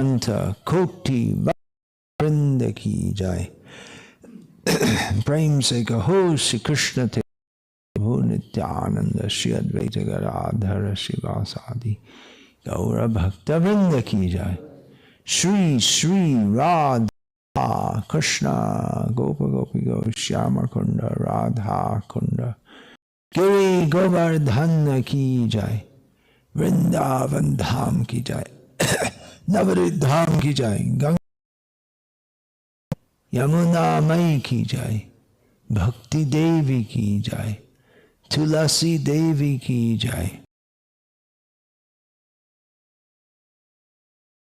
Anta Koti Vrinda Ki Jai. Prem se kaho Shri Krishna te Prabhu Nityananda Shri Advaita Gadadhara Shivasadi Gaura Bhakta Vrinda Ki Jai. Shri Shri Radha Krishna Gopa Gopi Go Shyama Kunda Radha Kunda Giri Govardhana Ki Jai. Vrindavan Dham Ki Jai. Navarit Dham Ki Jai. Ganga Yamuna Mai Ki Jai. Bhakti Devi Ki Jai. Tulasi Devi Ki Jai.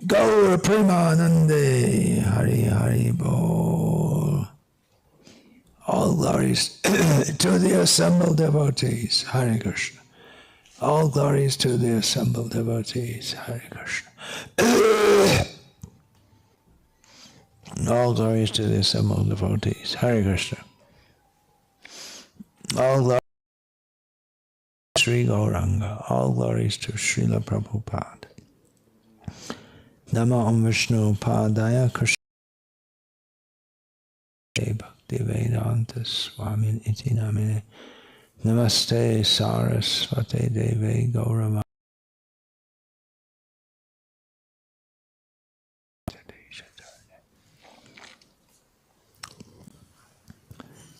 Gaur Premanande Hari Hari Bol. All glories to the assembled devotees. Hare Krishna. All glories to the assembled devotees. Hare Krishna. All glories to the assembled devotees. Hare Krishna. All glories to Sri Gauranga. All glories to Srila Prabhupada. Namo Om Vishnu Padaya Krishna Bhakti Vedanta Swamin Iti Namine. Namaste Sarasvate Deve Gaurama.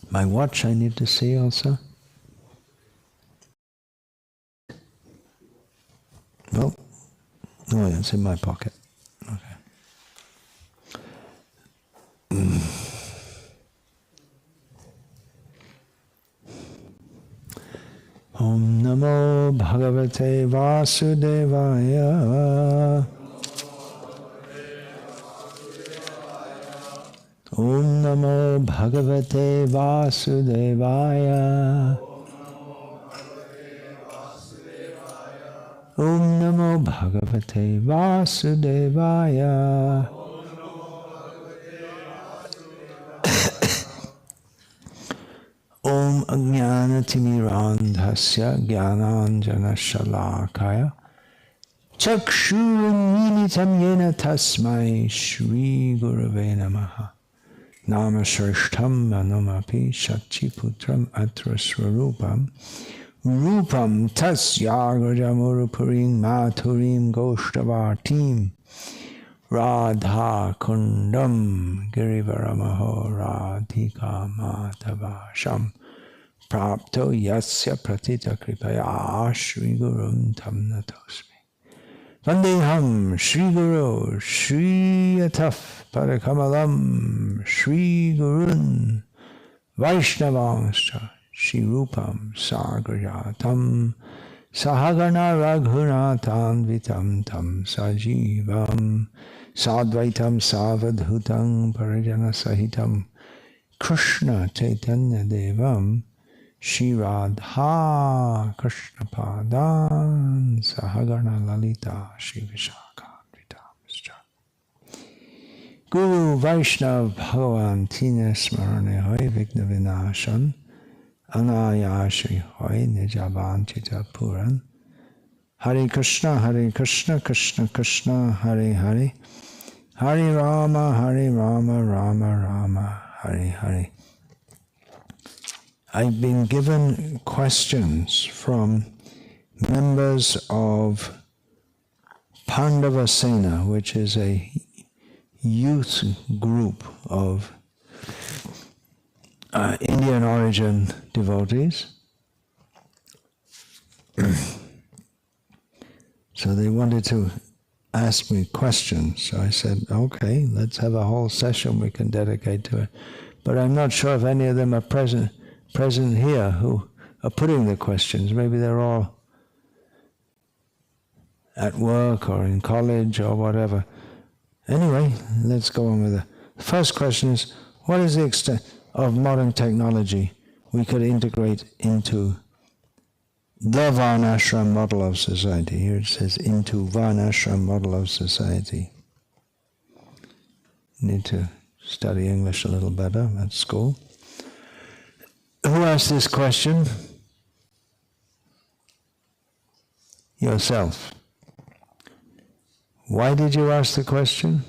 My watch I need to see also. Oh, yeah, it's in my pocket. Okay. Om Namo Bhagavate Vasudevaya. Om Namo Bhagavate Vasudevaya. Om Namo Bhagavate Vasudevaya. Om Ajnana-timirandhasya Jnananjana-shalakaya Chakshurunmilitam yena tasmai Shri Gurave Namaha. Nama Shrishtam Manumapi Shakti-putram Atra Swarupam Rupam Tasyagrajamurupurim Maturim Goshtavartim Radha Kundam Girivaramaho Radhika Madhavasham Prapto Yasya Pratita Kripaya Shri Gurum Tam Natosmi Vandeham Shri Guru Shri Ataf Parakamalam Shri Gurun Vaishnavanscha Shri Rupam Sagrajatam Sahagana Raghunathan Vitam Tam Sajivam Sadvaitam Savadhutam Parajana Sahitam Krishna Chaitanya Devam Shri Radha Krishna Padan Sahagana Lalita Shri Vishakha Vitamscha Guru Vaishnav Bhagavan Tina Smarane Hoy Vigna Vinashan Anayashri Hoy Nijavan Chita Puran Hare Krishna Krishna Krishna Hare Hare Hare Rama Rama Rama Hare Hare. I've been given questions from members of Pandava Sena, which is a youth group of Indian origin devotees. So they wanted to ask me questions. So I said, okay, let's have a whole session we can dedicate to it. But I'm not sure if any of them are present here who are putting the questions. Maybe they're all at work or in college or whatever. Anyway, let's go on with it. The first question is, what is the extent of modern technology we could integrate into the Varnashrama model of society? Here it says, into Varnashrama model of society. Need to study English a little better at school. Who asked this question? Yourself. Why did you ask the question?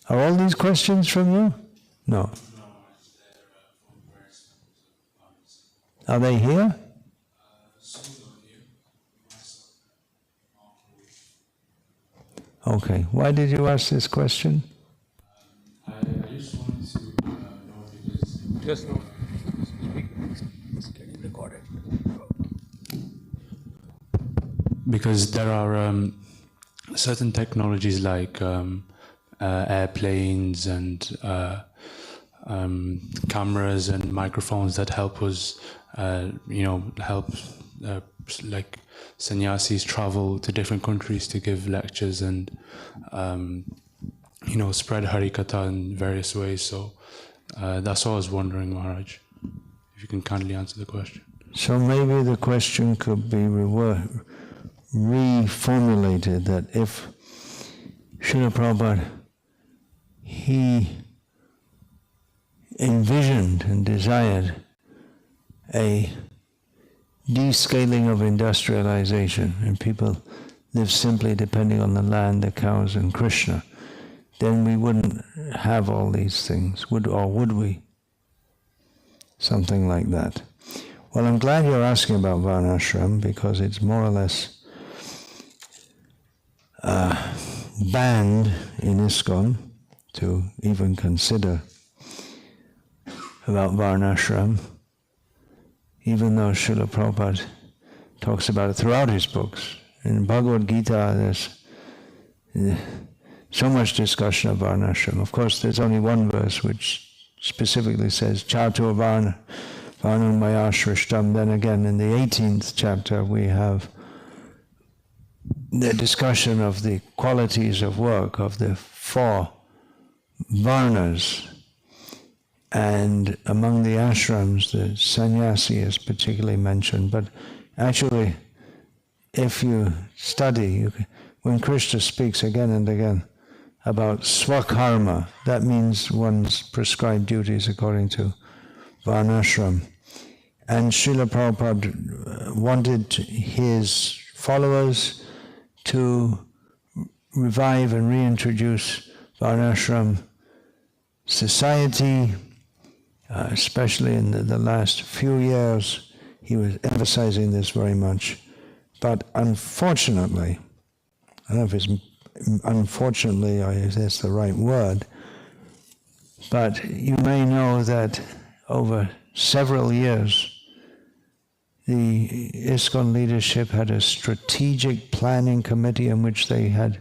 Are all these questions from you? No. Are they here? Okay. Why did you ask this question? I just wanted to know because... Just it's getting recorded. Because there are certain technologies like airplanes and cameras and microphones that help us, help like sannyasis travel to different countries to give lectures and, spread Harikatha in various ways. So that's what I was wondering, Maharaj, if you can kindly answer the question. So maybe the question could be reformulated, that if Srila Prabhupada, he envisioned and desired a descaling of industrialization and people live simply depending on the land, the cows and Krishna, then we wouldn't have all these things, would we? Something like that. Well, I'm glad you're asking about Varnashrama, because it's more or less banned in ISKCON to even consider about Varnashrama, even though Srila Prabhupada talks about it throughout his books. In Bhagavad Gita, there's so much discussion of Varnashrama. Of course, there's only one verse which specifically says, Chatur Varnam Maya Shrishtam. Then again, in the 18th chapter, we have the discussion of the qualities of work of the 4 varnas. And among the ashrams, the sannyasi is particularly mentioned. But actually, if you study, when Krishna speaks again and again about swakarma, that means one's prescribed duties according to Varnashram. And Srila Prabhupada wanted his followers to revive and reintroduce Varnashram society, especially in the last few years. He was emphasizing this very much. But unfortunately, I don't know if it's unfortunately or if that's the right word, but you may know that over several years, the ISKCON leadership had a strategic planning committee in which they had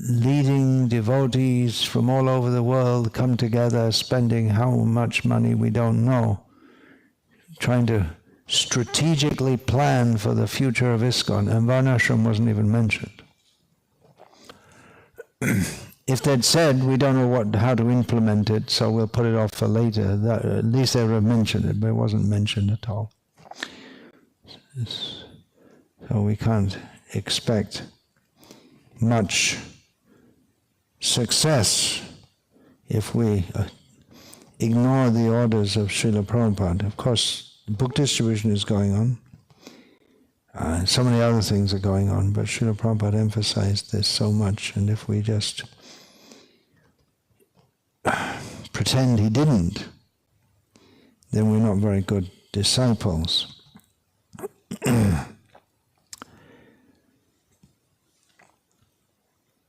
leading devotees from all over the world come together, spending how much money we don't know, trying to strategically plan for the future of ISKCON, and Varnashram wasn't even mentioned. If they'd said, we don't know how to implement it, so we'll put it off for later, at least they would have mentioned it, but it wasn't mentioned at all. So we can't expect much success if we ignore the orders of Srila Prabhupada. Of course, book distribution is going on. So many other things are going on, but Srila Prabhupada emphasized this so much, and if we just pretend he didn't, then we're not very good disciples.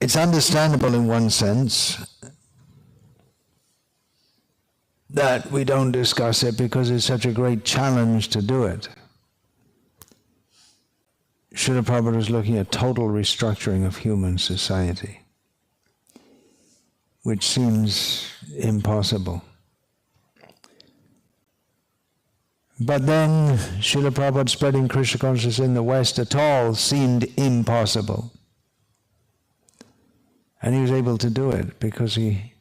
It's understandable in one sense that we don't discuss it because it's such a great challenge to do it. Srila Prabhupada was looking at total restructuring of human society, which seems impossible. But then Srila Prabhupada spreading Krishna consciousness in the West at all seemed impossible. And he was able to do it because he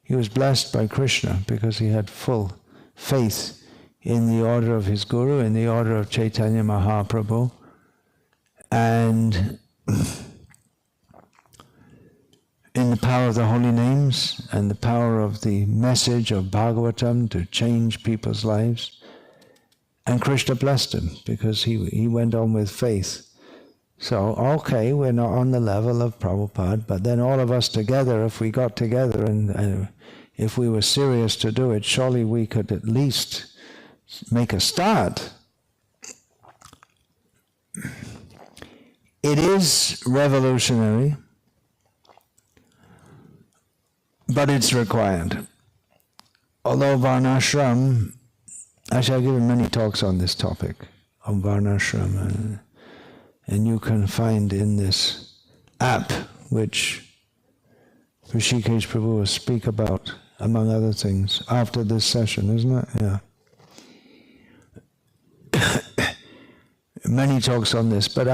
was blessed by Krishna, because he had full faith in the order of his Guru, in the order of Chaitanya Mahaprabhu, and in the power of the holy names and the power of the message of Bhagavatam to change people's lives. And Krishna blessed him because he went on with faith So, okay, we're not on the level of Prabhupada, but then all of us together, if we got together and if we were serious to do it, surely we could at least make a start. It is revolutionary, but it's required. Although Varnashrama, actually I've given many talks on this topic, on Varnashrama, and you can find in this app, which Rishikesh Prabhu will speak about, among other things, after this session, isn't it? Yeah. Many talks on this, but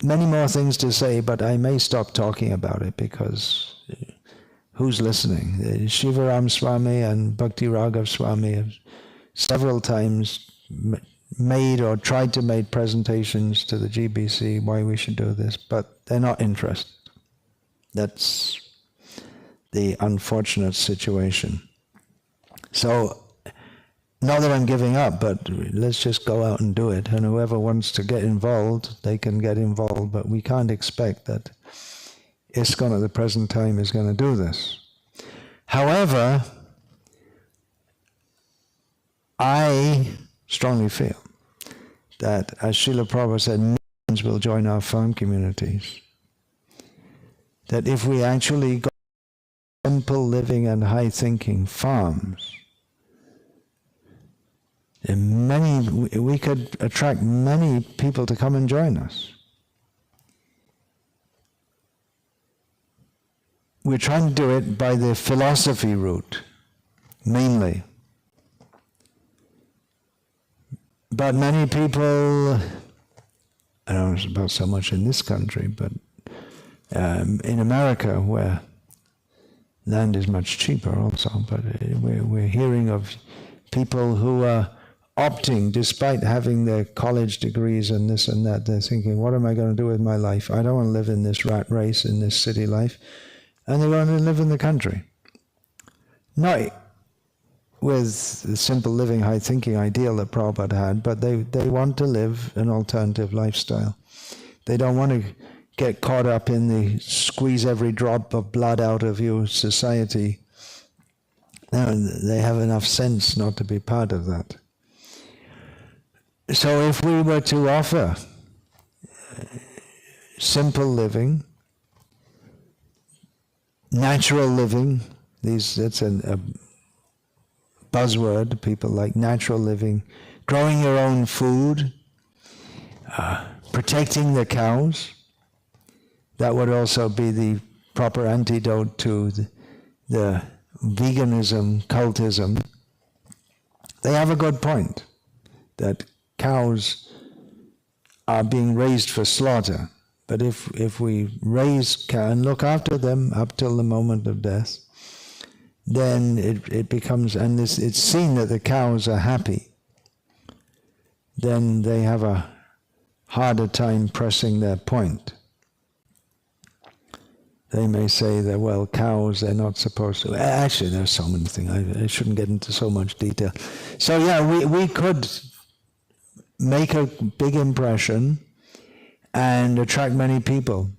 many more things to say, but I may stop talking about it because who's listening? Shivaram Swami and Bhakti Raghav Swami have several times made or tried to make presentations to the GBC why we should do this, but they're not interested. That's the unfortunate situation. So, not that I'm giving up, but let's just go out and do it. And whoever wants to get involved, they can get involved. But we can't expect that ISKCON at the present time is going to do this. However, I strongly feel that, as Srila Prabhupada said, millions will join our farm communities. That if we actually got simple living and high thinking farms, we could attract many people to come and join us. We're trying to do it by the philosophy route, mainly. But many people, I don't know about so much in this country, but in America, where land is much cheaper also, but we're hearing of people who are opting, despite having their college degrees and this and that, they're thinking, what am I going to do with my life? I don't want to live in this rat race, in this city life. And they want to live in the country. Not with the simple living, high thinking ideal that Prabhupada had, but they want to live an alternative lifestyle. They don't want to get caught up in the squeeze every drop of blood out of you society. No, they have enough sense not to be part of that. So if we were to offer simple living, natural living, that's a buzzword, people like natural living, growing your own food, protecting the cows, that would also be the proper antidote to the veganism, cultism. They have a good point, that cows are being raised for slaughter. But if we raise cows and look after them up till the moment of death, then it becomes, and it's seen that the cows are happy, then they have a harder time pressing their point. They may say that, well, cows, they're not supposed to. Actually, there's so many things. I shouldn't get into so much detail. So yeah, we could make a big impression and attract many people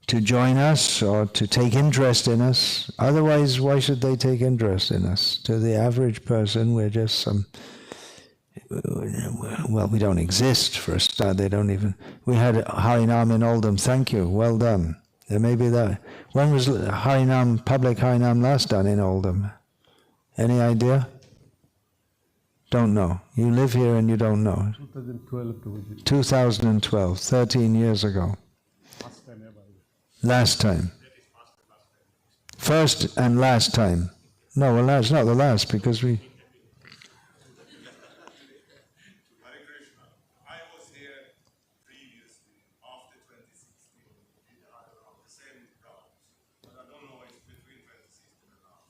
to join us or to take interest in us. Otherwise, why should they take interest in us? To the average person, we're just some, well, we don't exist for a start. They don't even, we had Harinam in Oldham. Thank you, well done. There may be that. When was Harinam, public Harinam last done in Oldham? Any idea? Don't know. You live here and you don't know. 2012. 2012, 13 years ago. Last time. First and last time. No, well, that's not the last because we... I was here previously, after 2016, around the same grounds, but I don't know it's between 2016 and now.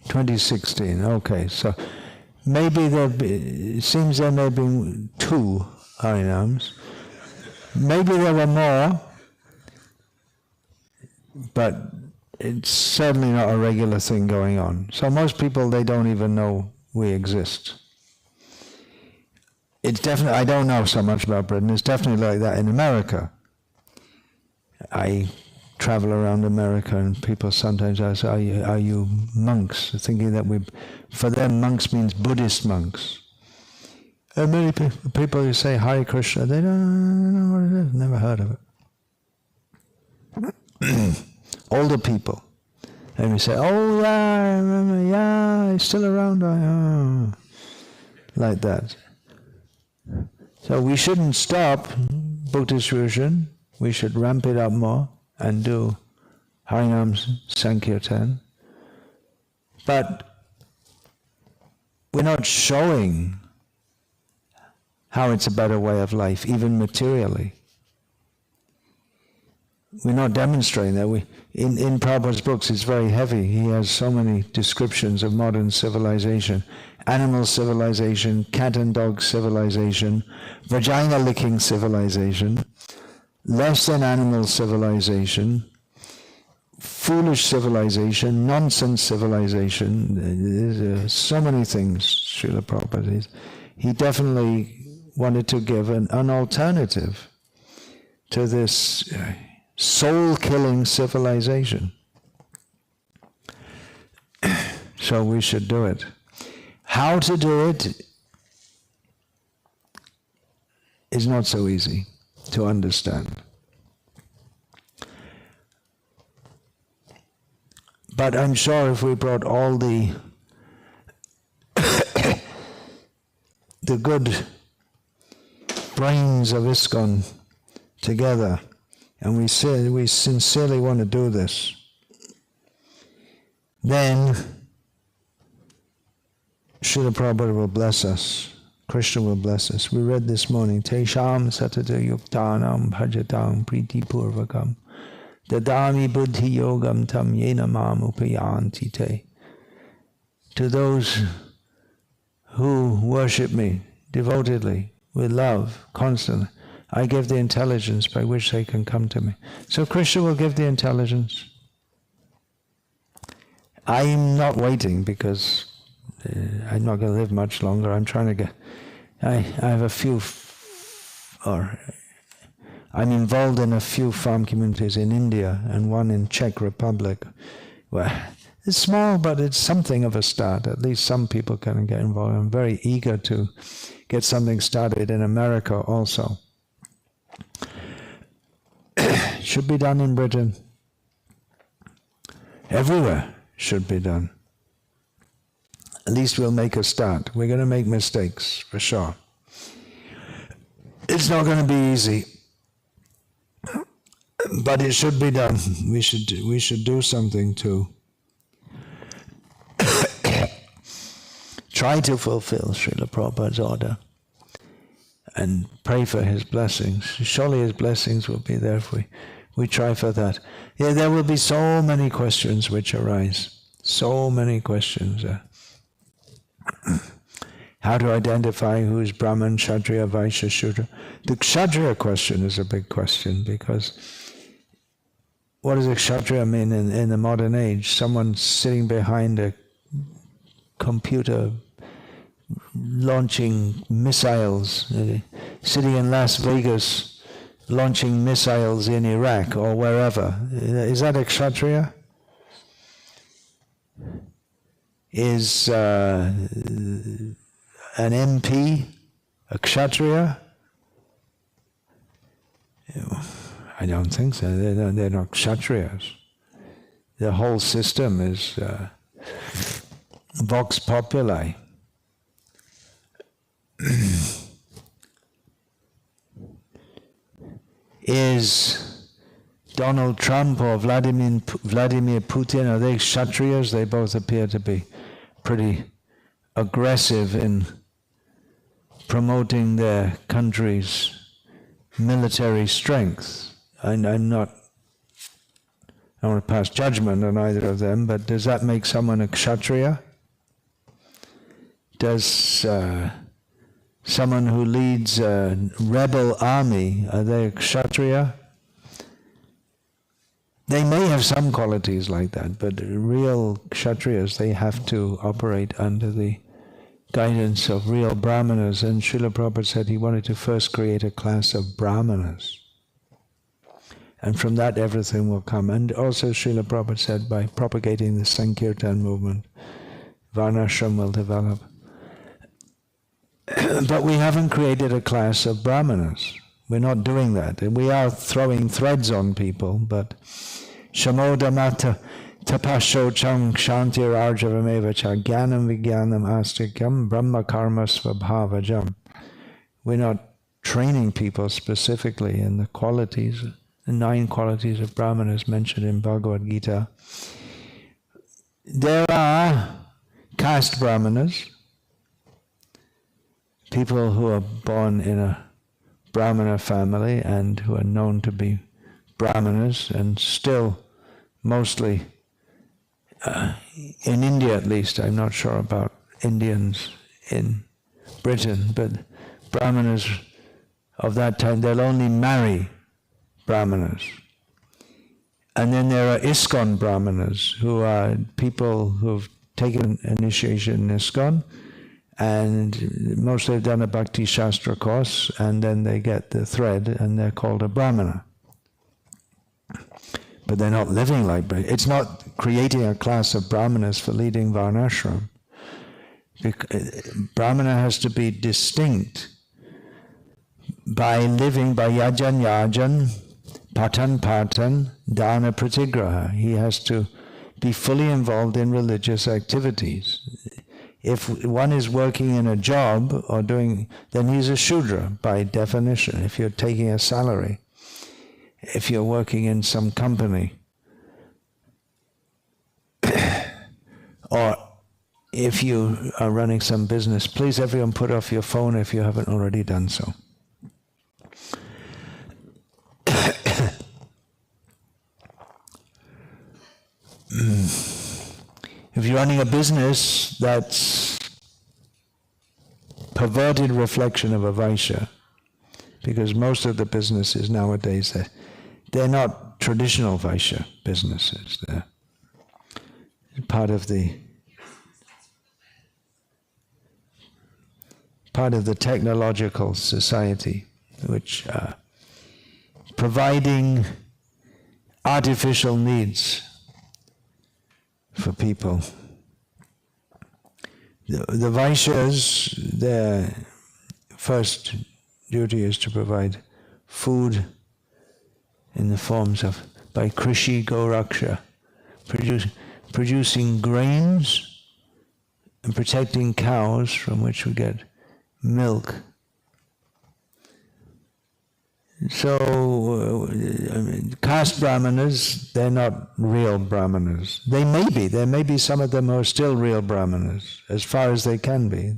2016, okay, so maybe it seems there may have been 2 Harinams. Maybe there were more, but it's certainly not a regular thing going on. So most people, they don't even know we exist. it's definitely, I don't know so much about Britain, it's definitely like that in America. I travel around America and people sometimes ask, are you monks? Thinking that for them monks means Buddhist monks. And many people who say Hare Krishna, they don't know what it is, never heard of it. Older people. And we say, oh yeah, I remember, yeah, it's still around, like that. So we shouldn't stop Buddhist tradition, we should ramp it up more and do Harinam Sankirtan. But we're not showing how it's a better way of life, even materially. We're not demonstrating that. In Prabhupada's books, it's very heavy. He has so many descriptions of modern civilization. Animal civilization, cat and dog civilization, vagina-licking civilization, less than animal civilization, foolish civilization, nonsense civilization. There's so many things, Srila Prabhupada. He definitely wanted to give an alternative to this soul-killing civilization. So we should do it. How to do it is not so easy to understand. But I'm sure if we brought all the the good brains of ISKCON together, and we sincerely want to do this, then Srila Prabhupada will bless us. Krishna will bless us. We read this morning, Tesham satata yuktanam bhajatam priti purvakam dadami buddhi yogam tam yena mam upayanti te. To those who worship me devotedly, with love, constantly, I give the intelligence by which they can come to me. So Krishna will give the intelligence. I'm not waiting because I'm not going to live much longer. I'm trying to get... I have a few... I'm involved in a few farm communities in India and one in Czech Republic. Well, it's small, but it's something of a start. At least some people can get involved. I'm very eager to get something started in America also. Should be done in Britain. Everywhere should be done. At least we'll make a start. We're going to make mistakes, for sure. It's not going to be easy. But it should be done. We should do something to try to fulfill Srila Prabhupada's order and pray for his blessings. Surely his blessings will be there if we try for that. Yeah, there will be so many questions which arise. So many questions. How to identify who is Brahman, Kshatriya, Vaishya, Shudra. The Kshatriya question is a big question, because what does a Kshatriya mean in the modern age? Someone sitting behind a computer launching missiles, sitting in Las Vegas launching missiles in Iraq or wherever. Is that a Kshatriya? Is an MP a Kshatriya? I don't think so. They're not Kshatriyas. The whole system is vox populi. Is Donald Trump or Vladimir Putin, are they Kshatriyas? They both appear to be pretty aggressive in promoting their country's military strength. I don't want to pass judgment on either of them, but does that make someone a Kshatriya? Does someone who leads a rebel army, are they a Kshatriya? They may have some qualities like that, but real Kshatriyas, they have to operate under the guidance of real brahmanas, and Srila Prabhupada said he wanted to first create a class of brahmanas. And from that everything will come. And also Srila Prabhupada said by propagating the Sankirtan movement, Varnashrama will develop. But we haven't created a class of brahmanas. We're not doing that. We are throwing threads on people, but Shamodamata tapasho chang shantir arjavameva cha jnanam vijnanam astikyam brahma karma svabhavajam. We're not training people specifically in the qualities, the 9 qualities of brahmanas mentioned in Bhagavad Gita. There are caste brahmanas, people who are born in a brahmana family and who are known to be brahmanas, and still mostly in India at least, I'm not sure about Indians in Britain, but brahmanas of that time, they'll only marry brahmanas. And then there are ISKCON brahmanas, who are people who've taken initiation in ISKCON, and mostly have done a Bhakti Shastra course, and then they get the thread, and they're called a brahmana. But they're not living like Brahmanas. It's not creating a class of brahmanas for leading Varnashram. Brahmana has to be distinct by living by yajan, patan, dana pratigraha. He has to be fully involved in religious activities. If one is working in a job or doing, then he's a Shudra by definition, if you're taking a salary. If you're working in some company, or if you are running some business, please everyone put off your phone if you haven't already done so. If you're running a business that's perverted reflection of a Vaishya, because most of the businesses nowadays, they're not traditional Vaishya businesses. They're part of the technological society, which providing artificial needs for people. The Vaishyas, their first duty is to provide food in the forms of, by Krishi Goraksha, producing grains and protecting cows from which we get milk. So, caste brahmanas, they're not real brahmanas. There may be some of them who are still real brahmanas, as far as they can be.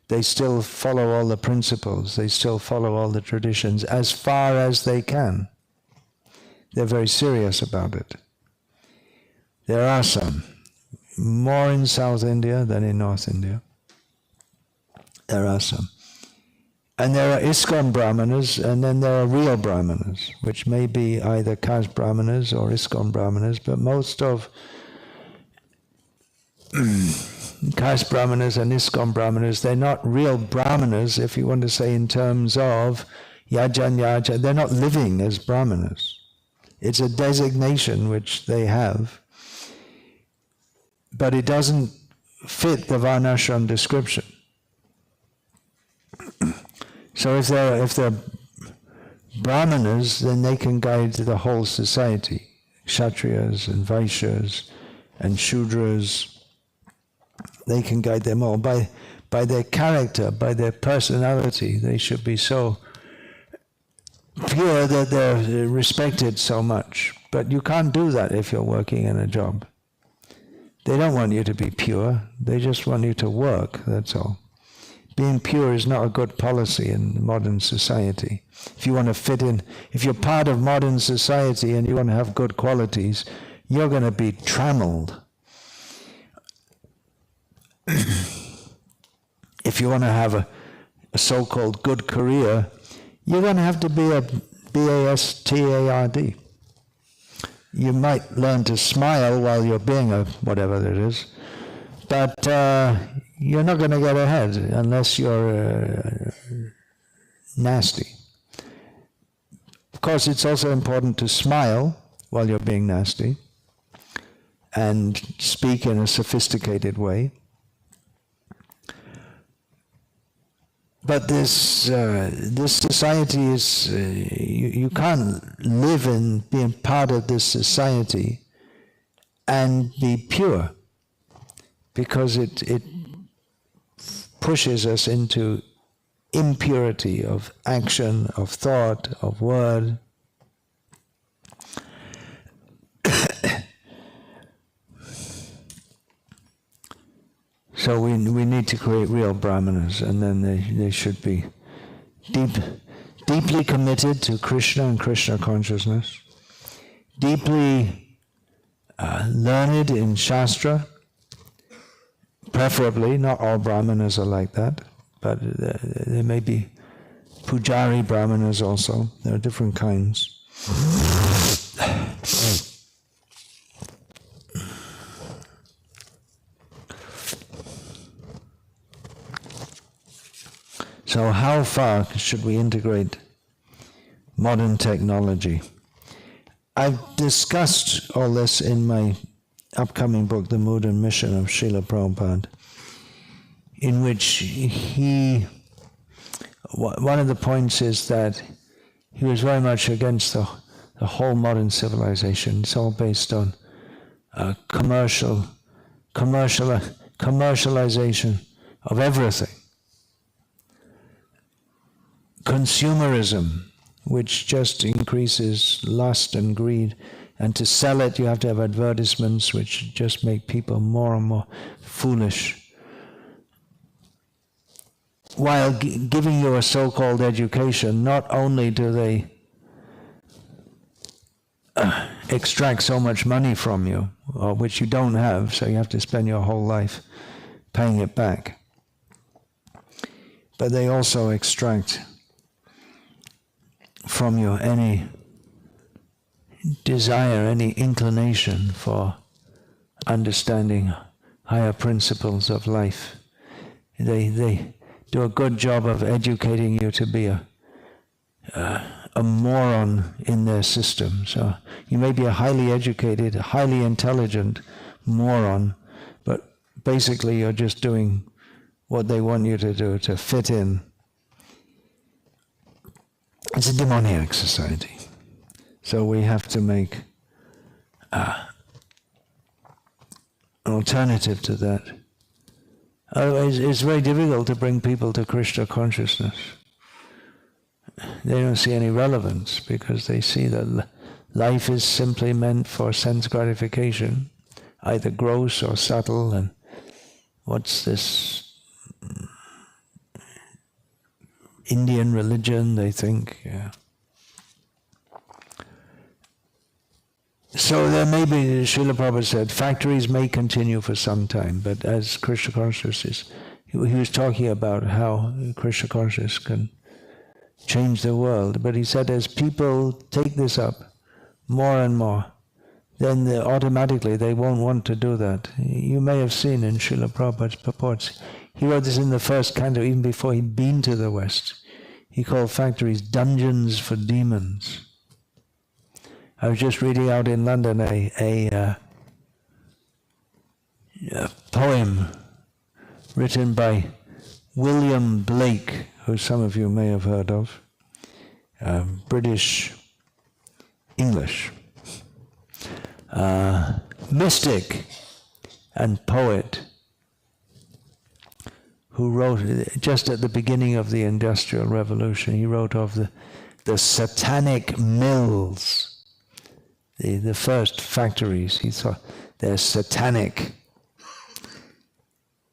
They still follow all the principles, they still follow all the traditions, as far as they can. They're very serious about it. There are some, more in South India than in North India. There are some. And there are ISKCON brahmanas, and then there are real brahmanas, which may be either caste brahmanas or ISKCON brahmanas, but most of caste brahmanas and ISKCON brahmanas, they're not real brahmanas, if you want to say in terms of yajan, they're not living as brahmanas. It's a designation which they have, but it doesn't fit the Varnashram description. So if they're brahmanas, then they can guide the whole society. Kshatriyas and Vaishyas and Shudras, they can guide them all. By their character, by their personality, they should be so pure that they're respected so much. But you can't do that if you're working in a job. They don't want you to be pure, they just want you to work, that's all. Being pure is not a good policy in modern society. If you want to fit in, if you're part of modern society and you want to have good qualities, you're going to be trammeled. If you want to have a so-called good career, you're going to have to be a BASTARD. You might learn to smile while you're being a whatever it is, but you're not going to get ahead unless you're nasty. Of course, it's also important to smile while you're being nasty and speak in a sophisticated way. But this society is, you can't live in being part of this society and be pure, because it pushes us into impurity of action, of thought, of word. So we need to create real brahmanas, and then they should be deeply committed to Krishna and Krishna consciousness, deeply learned in Shastra, preferably. Not all brahmanas are like that, but there may be pujari brahmanas also. There are different kinds. So how far should we integrate modern technology? I've discussed all this in my upcoming book, The Mood and Mission of Srila Prabhupada, in which one of the points is that he was very much against the whole modern civilization. It's all based on commercialization of everything. Consumerism, which just increases lust and greed, and to sell it you have to have advertisements which just make people more and more foolish. While giving you a so-called education, not only do they extract so much money from you, or which you don't have, so you have to spend your whole life paying it back, but they also extract from you any desire, any inclination for understanding higher principles of life. They do a good job of educating you to be a moron in their system. So you may be a highly educated, highly intelligent moron, but basically you're just doing what they want you to do to fit in. It's a demoniac society. So we have to make an alternative to that. Otherwise, it's very difficult to bring people to Krishna consciousness. They don't see any relevance because they see that life is simply meant for sense gratification, either gross or subtle, and what's this Indian religion, they think. Yeah. So there may be, Srila Prabhupada said, factories may continue for some time, but as Krishna consciousness, he was talking about how Krishna consciousness can change the world. But he said as people take this up more and more, then automatically they won't want to do that. You may have seen in Srila Prabhupada's purports, he wrote this in the first canto, even before he'd been to the West. He called factories dungeons for demons. I was just reading out in London a poem written by William Blake, who some of you may have heard of, British English, mystic and poet, who wrote, just at the beginning of the Industrial Revolution, he wrote of the satanic mills, the first factories. He thought they're satanic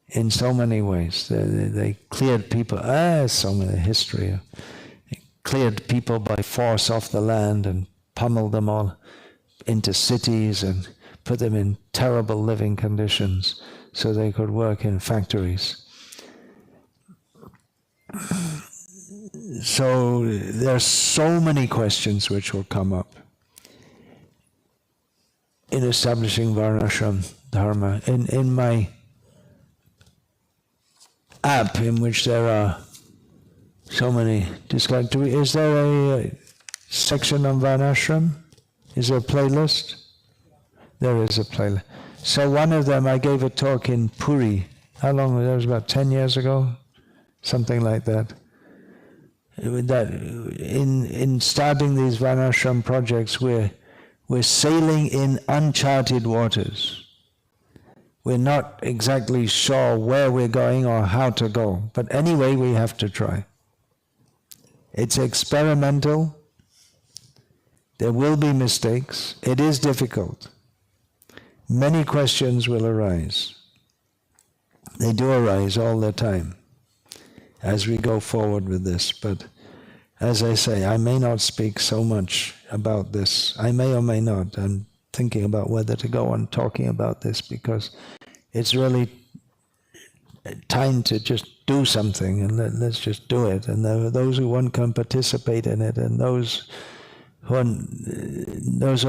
in so many ways. They cleared people, so many history. They cleared people by force off the land and pummeled them all into cities and put them in terrible living conditions so they could work in factories. So there are so many questions which will come up in establishing Varnashrama dharma. In my app in which there are so many dislikes. Is there a section on Varnashram? Is there a playlist? There is a playlist. So one of them, I gave a talk in Puri. How long? That was about 10 years ago, something like that. That in starting these Varnashram projects, we're sailing in uncharted waters. We're not exactly sure where we're going or how to go, but anyway, we have to try. It's experimental. There will be mistakes. It is difficult. Many questions will arise. They do arise all the time as we go forward with this. But as I say, I may not speak so much about this. I may or may not. I'm thinking about whether to go on talking about this because it's really time to just do something and let's just do it. And those who want can participate in it, and those who are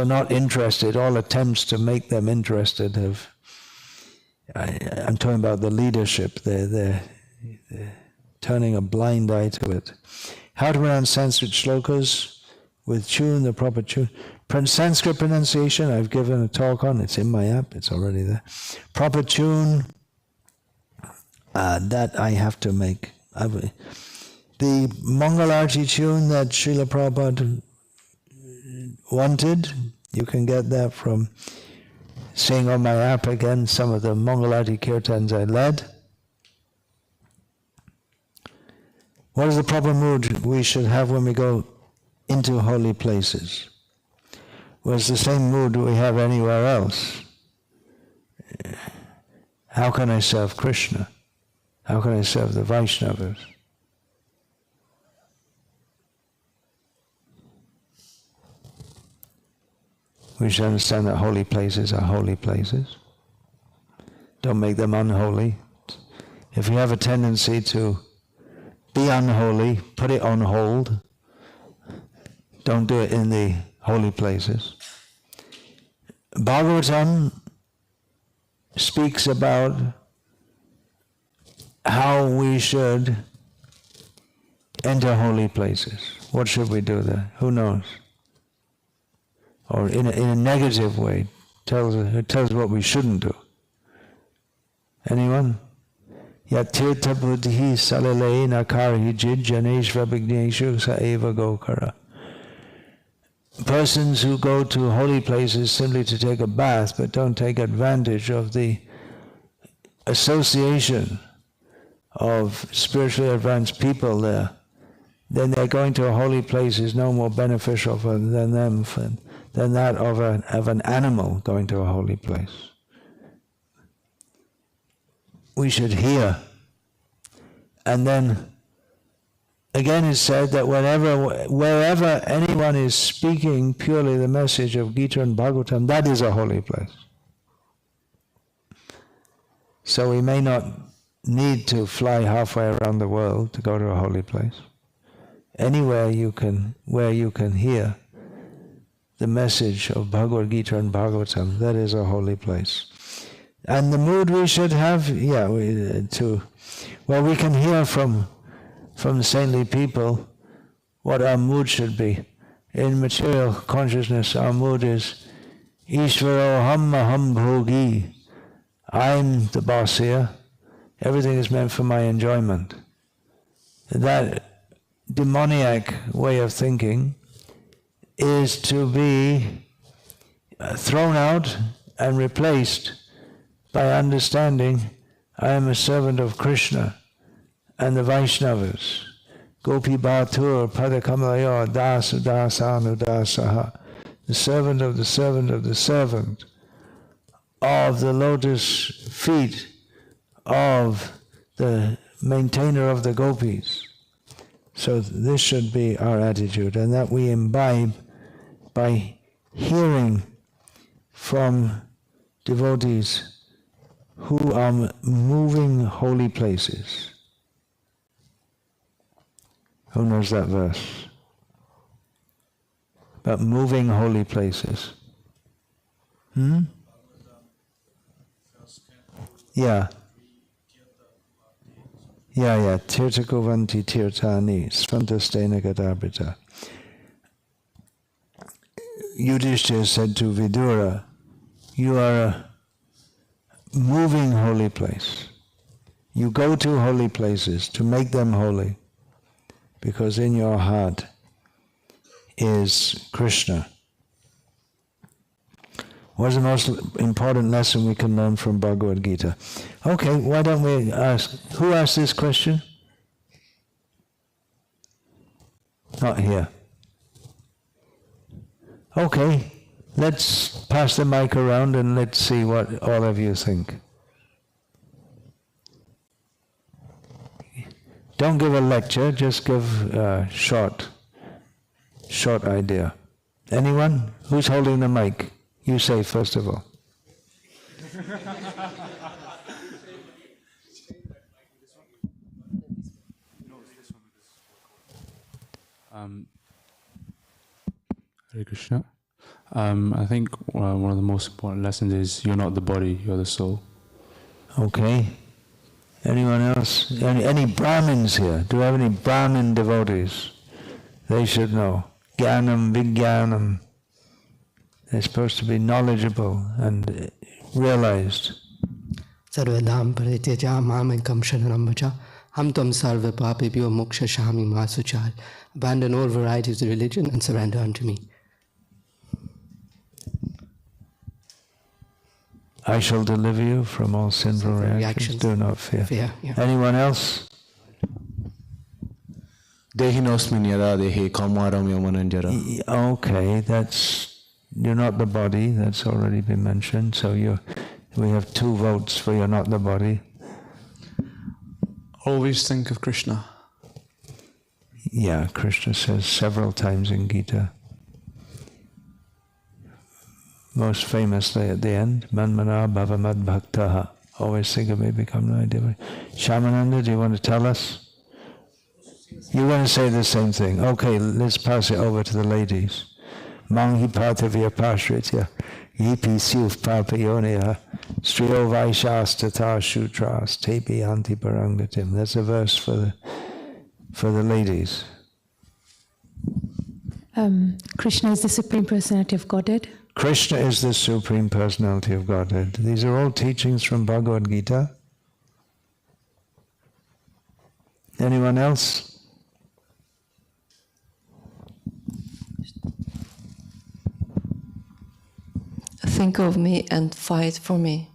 not interested, all attempts to make them interested have. I'm talking about the leadership. They're turning a blind eye to it. How to pronounce Sanskrit shlokas with tune, the proper tune. Sanskrit pronunciation, I've given a talk on. It's in my app. It's already there. Proper tune, that I have to make. The Mangalarti tune that Srila Prabhupada wanted, you can get that from seeing on my app again some of the Mangalarti kirtans I led. What is the proper mood we should have when we go into holy places? Well, it's the same mood we have anywhere else. How can I serve Krishna? How can I serve the Vaishnavas? We should understand that holy places are holy places. Don't make them unholy. If you have a tendency to be unholy, put it on hold. Don't do it in the holy places. Bhagavatam speaks about how we should enter holy places. What should we do there? Who knows? Or in a negative way, it tells what we shouldn't do. Anyone? Yatirtha buddhi salale nakari jid janeshva vigneshu sa eva gokara. Persons who go to holy places simply to take a bath but don't take advantage of the association of spiritually advanced people there, then their going to a holy place is no more beneficial than that of an animal going to a holy place. We should hear. And then again it's said that wherever anyone is speaking purely the message of Gita and Bhagavatam, that is a holy place. So we may not need to fly halfway around the world to go to a holy place. Anywhere where you can hear the message of Bhagavad Gita and Bhagavatam, that is a holy place. And the mood we should have, we can hear from saintly people what our mood should be. In material consciousness, our mood is Ishvaro aham bhogi. I'm the boss here. Everything is meant for my enjoyment. That demoniac way of thinking is to be thrown out and replaced by understanding I am a servant of Krishna and the Vaishnavas. Gopi Bhatur Padakamayo Dasu Dasanu Dasaha. The servant of the servant of the servant of the lotus feet of the maintainer of the gopis. So this should be our attitude, and that we imbibe by hearing from devotees who are moving holy places. Who knows that verse? About moving holy places. Yeah. Tirtakuvanti tirtani svantastena gadabrita. Yudhishthira said to Vidura, you are a moving holy place. You go to holy places to make them holy, because in your heart is Krishna. What's the most important lesson we can learn from Bhagavad Gita? Okay, why don't we ask, who asked this question? Not here. Okay, let's pass the mic around and let's see what all of you think. Don't give a lecture, just give a short idea. Anyone? Who's holding the mic? You say first of all. Hare Krishna. I think one of the most important lessons is you're not the body, you're the soul. Okay. Anyone else? Any Brahmins here? Do we have any Brahmin devotees? They should know. Jnanam, Vijnanam. They're supposed to be knowledgeable and realized. Sarvadam parityaja mamekam sharanam vacha ham tam sarva papibhyo moksha shami masuchar. Abandon all varieties of religion and surrender unto me. I shall deliver you from all sinful reactions. Do not fear. Anyone else? Dehinosmin yada dehi kamaram yamananjara. Okay, you're not the body, that's already been mentioned, so we have 2 votes for you're not the body. Always think of Krishna. Yeah, Krishna says several times in Gita. Most famously at the end, Manmana Bhavamad Bhaktaha. Always think of me, become my devotee. Shamananda, do you want to tell us? You want to say the same thing. Okay, let's pass it over to the ladies. Manghi Partavya Pashritya, Yipi Suf Papayonia, Striyo Vaishastata Shutras, Tepi Anti Parangatim. That's a verse for the ladies. Krishna is the Supreme Personality of Godhead. Krishna is the Supreme Personality of Godhead. These are all teachings from Bhagavad Gita. Anyone else? Think of me and fight for me.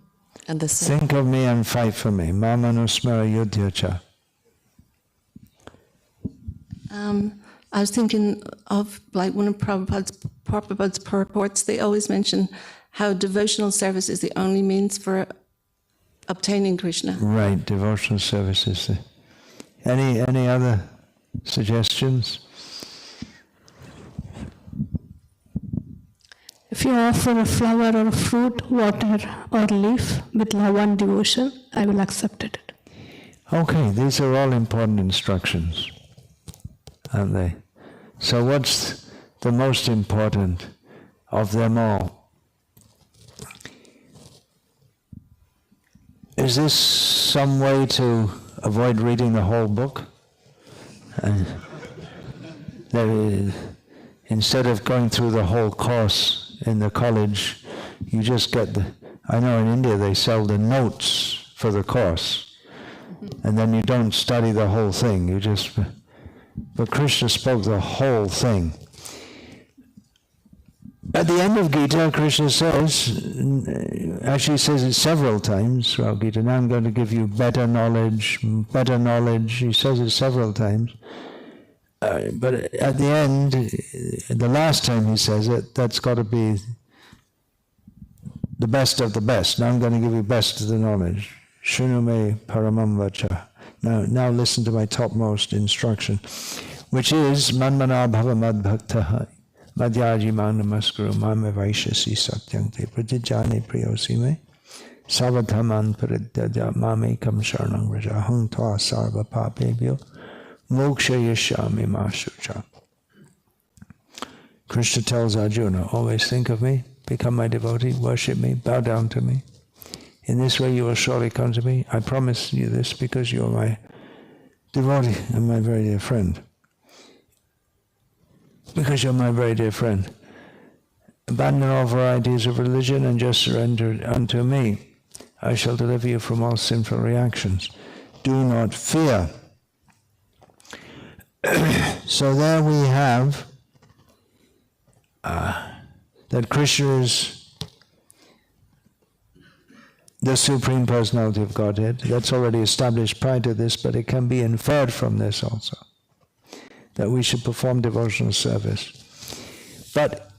And the same. Think of me and fight for me. Mamanusmara yudhyacha. I was thinking of like one of Prabhupada's purports. They always mention how devotional service is the only means for obtaining Krishna. Right, devotional service is any other suggestions? If you offer a flower or a fruit, water or leaf with love and devotion, I will accept it. Okay, these are all important instructions, aren't they? So what's the most important of them all? Is this some way to avoid reading the whole book? Instead of going through the whole course in the college, you just get I know in India they sell the notes for the course, and then you don't study the whole thing, but Krishna spoke the whole thing. At the end of Gita, Krishna says, actually says it several times throughout Gita, now I'm going to give you better knowledge, he says it several times. But at the end, the last time he says it, that's got to be the best of the best. Now I'm going to give you best of the knowledge. Shunume paramam vacha. Now listen to my topmost instruction, which is Manmana bhavamad bhaktaha madhyaji manamaskuru mame vaishasi satyante pratijani priyosime savadhaman paridyaja mame kam sharanam raja hung tva sarva papebhyo moksha yashami masucha. Krishna tells Arjuna, always think of me, become my devotee, worship me, bow down to me. In this way you will surely come to me. I promise you this because you are my devotee and my very dear friend. Because you're my very dear friend. Abandon all varieties of religion and just surrender unto me. I shall deliver you from all sinful reactions. Do not fear. So there we have that Krishna is the Supreme Personality of Godhead. That's already established prior to this, but it can be inferred from this also, that we should perform devotional service. But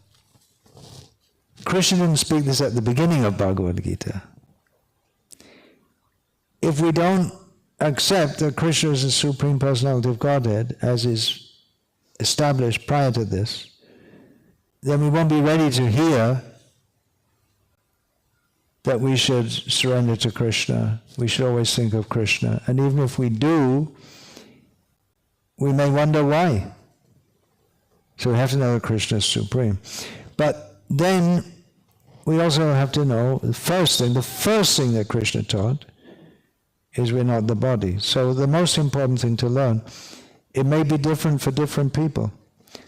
Krishna didn't speak this at the beginning of Bhagavad Gita. If we don't accept that Krishna is the Supreme Personality of Godhead, as is established prior to this, then we won't be ready to hear that we should surrender to Krishna. We should always think of Krishna. And even if we do, we may wonder why. So we have to know that Krishna is supreme. But then we also have to know the first thing that Krishna taught is we're not the body. So the most important thing to learn, it may be different for different people.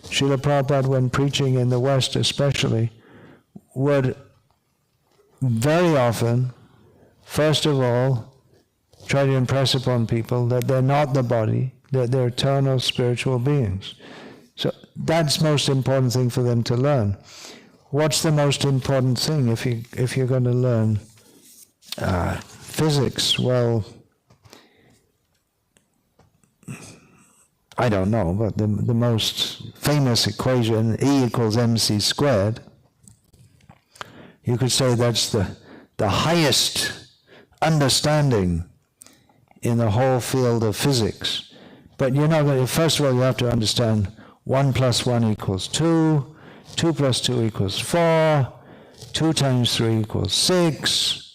Srila Prabhupada, when preaching in the West especially, would very often, first of all, try to impress upon people that they're not the body, that they're eternal spiritual beings. So that's the most important thing for them to learn. What's the most important thing if you're going to learn physics? Well, I don't know, but the most famous equation, E equals mc squared, you could say that's the highest understanding in the whole field of physics. But you're not going to, first of all, you have to understand 1 + 1 = 2, 2 + 2 = 4, 2 × 3 = 6.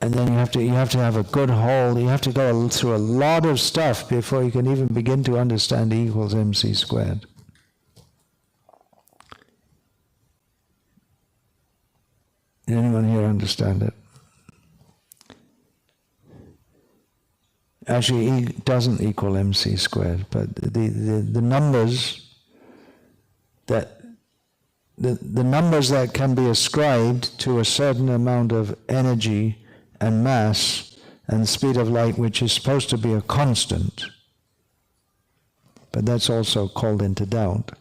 And then you have to have a good hold. You have to go through a lot of stuff before you can even begin to understand E equals mc squared. Did anyone here understand it? Actually, E doesn't equal mc squared, but the numbers that the numbers that can be ascribed to a certain amount of energy and mass and speed of light, which is supposed to be a constant, but that's also called into doubt.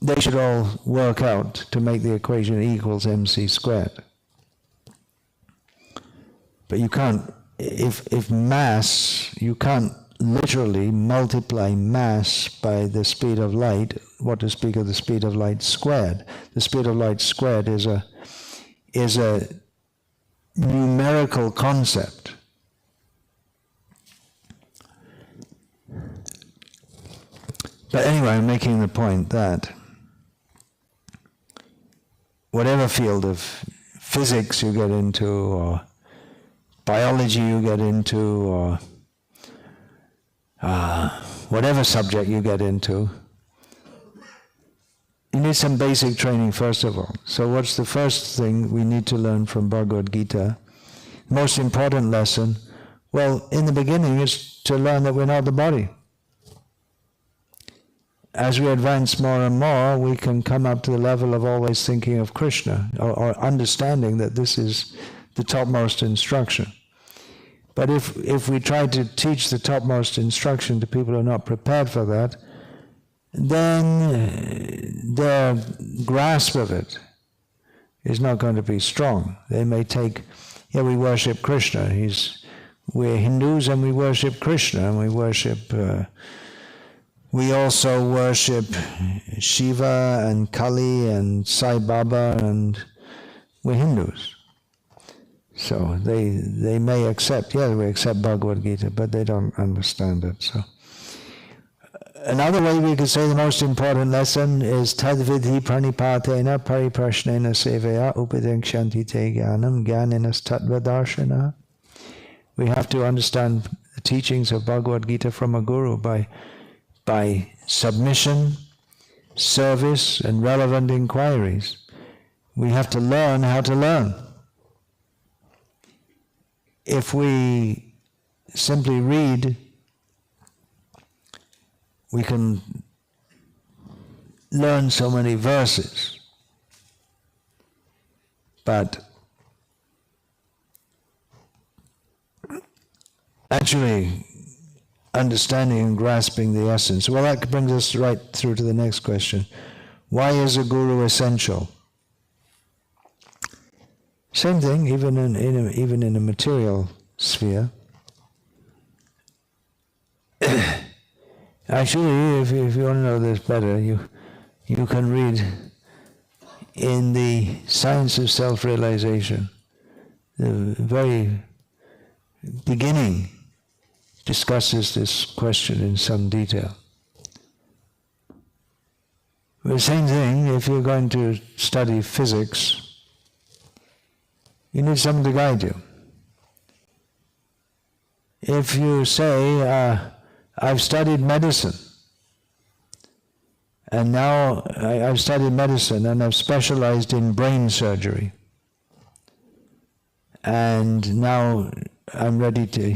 They should all work out to make the equation E equals mc squared. But you can't, if mass, you can't literally multiply mass by the speed of light, what to speak of the speed of light squared. The speed of light squared is a numerical concept. But anyway, I'm making the point that whatever field of physics you get into, or biology you get into, or whatever subject you get into, you need some basic training first of all. So what's the first thing we need to learn from Bhagavad Gita? The most important lesson, well, in the beginning, is to learn that we're not the body. As we advance more and more, we can come up to the level of always thinking of Krishna, or understanding that this is the topmost instruction. But if we try to teach the topmost instruction to people who are not prepared for that, then their grasp of it is not going to be strong. They may take, we worship Krishna. We're Hindus and we worship Krishna, and we also worship Shiva and Kali and Sai Baba, and we're Hindus. So they may accept, we accept Bhagavad Gita, but they don't understand it. So another way we could say the most important lesson is tadvidhi pranipatena pariprashnena sevaya upadekshanti te jnanam jnaninas tattva darshana. We have to understand the teachings of Bhagavad Gita from a guru by submission, service, and relevant inquiries. We have to learn how to learn. if we simply read, we can learn so many verses. But actually understanding and grasping the essence. Well, that brings us right through to the next question. Why is a guru essential? Same thing, even in a material sphere. Actually, if you want to know this better, you can read in the Science of Self-Realization, the very beginning discusses this question in some detail. The same thing, if you're going to study physics, you need someone to guide you. If you say, I've studied medicine, and now I've studied medicine and I've specialized in brain surgery, and now I'm ready to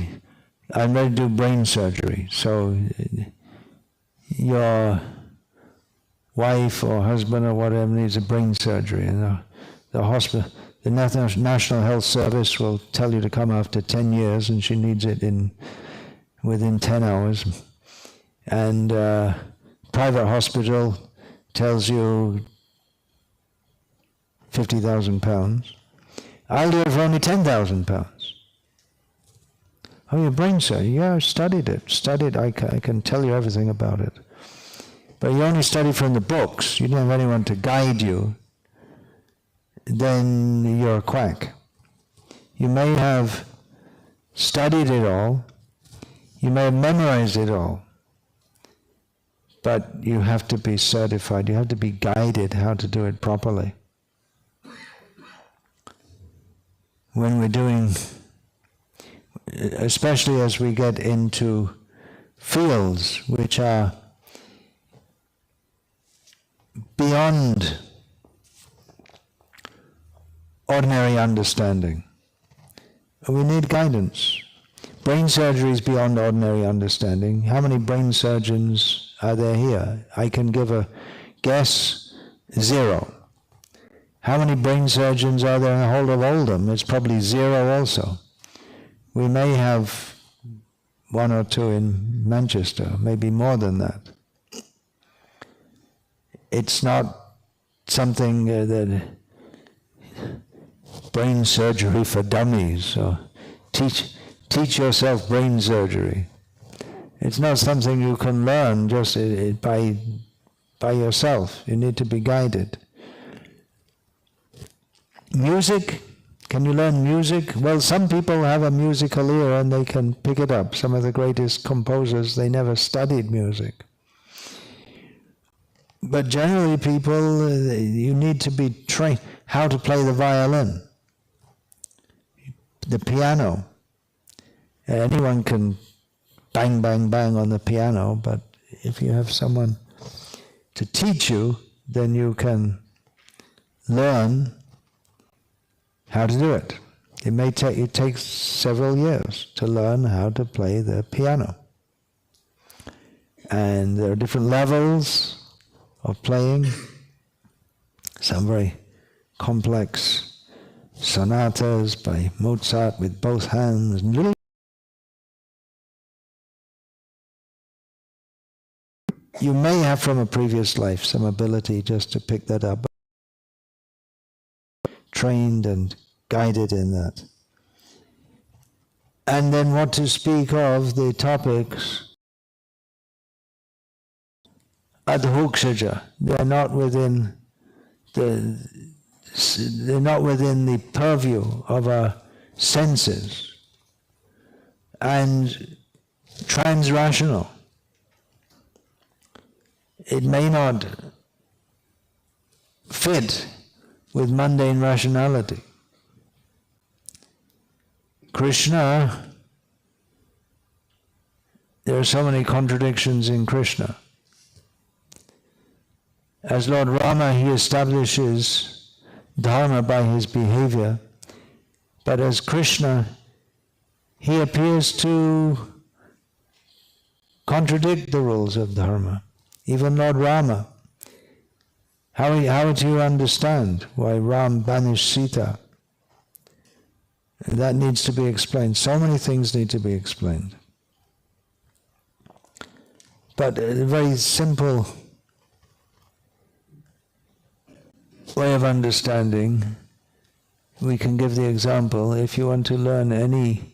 do brain surgery. So your wife or husband or whatever needs a brain surgery, and the hospital, the National Health Service will tell you to come after 10 years, and she needs it within 10 hours. And private hospital tells you £50,000. I'll do it for only £10,000. Oh, your brain surgery? Yeah, I studied it. I can tell you everything about it. But you only study from the books. You don't have anyone to guide you. Then you're a quack. You may have studied it all. You may have memorized it all. But you have to be certified. You have to be guided how to do it properly. When we're doing, especially as we get into fields which are beyond ordinary understanding, we need guidance. Brain surgery is beyond ordinary understanding. How many brain surgeons are there here? I can give a guess, 0. How many brain surgeons are there in the whole of Oldham? It's probably 0 also. We may have 1 or 2 in Manchester, maybe more than that. It's not something that brain surgery for dummies, so teach yourself brain surgery. It's not something you can learn just by yourself. You need to be guided. Music, can you learn music? Well, some people have a musical ear and they can pick it up. Some of the greatest composers, they never studied music. But generally people, you need to be trained how to play the violin, the piano. Anyone can bang, bang, bang on the piano, but if you have someone to teach you, then you can learn how to do it. It takes several years to learn how to play the piano. And there are different levels of playing, some very complex sonatas by Mozart with both hands, and you may have from a previous life some ability just to pick that up, trained and guided in that. And then what to speak of the topics adhokshaja. They're not within the purview of our senses, and transrational. It may not fit with mundane rationality. Krishna, there are so many contradictions in Krishna. As Lord Rama, he establishes dharma by his behavior, but as Krishna, he appears to contradict the rules of dharma. Even Lord Rama. How do you understand why Ram banished Sita? That needs to be explained. So many things need to be explained. But a very simple way of understanding, we can give the example. If you want to learn any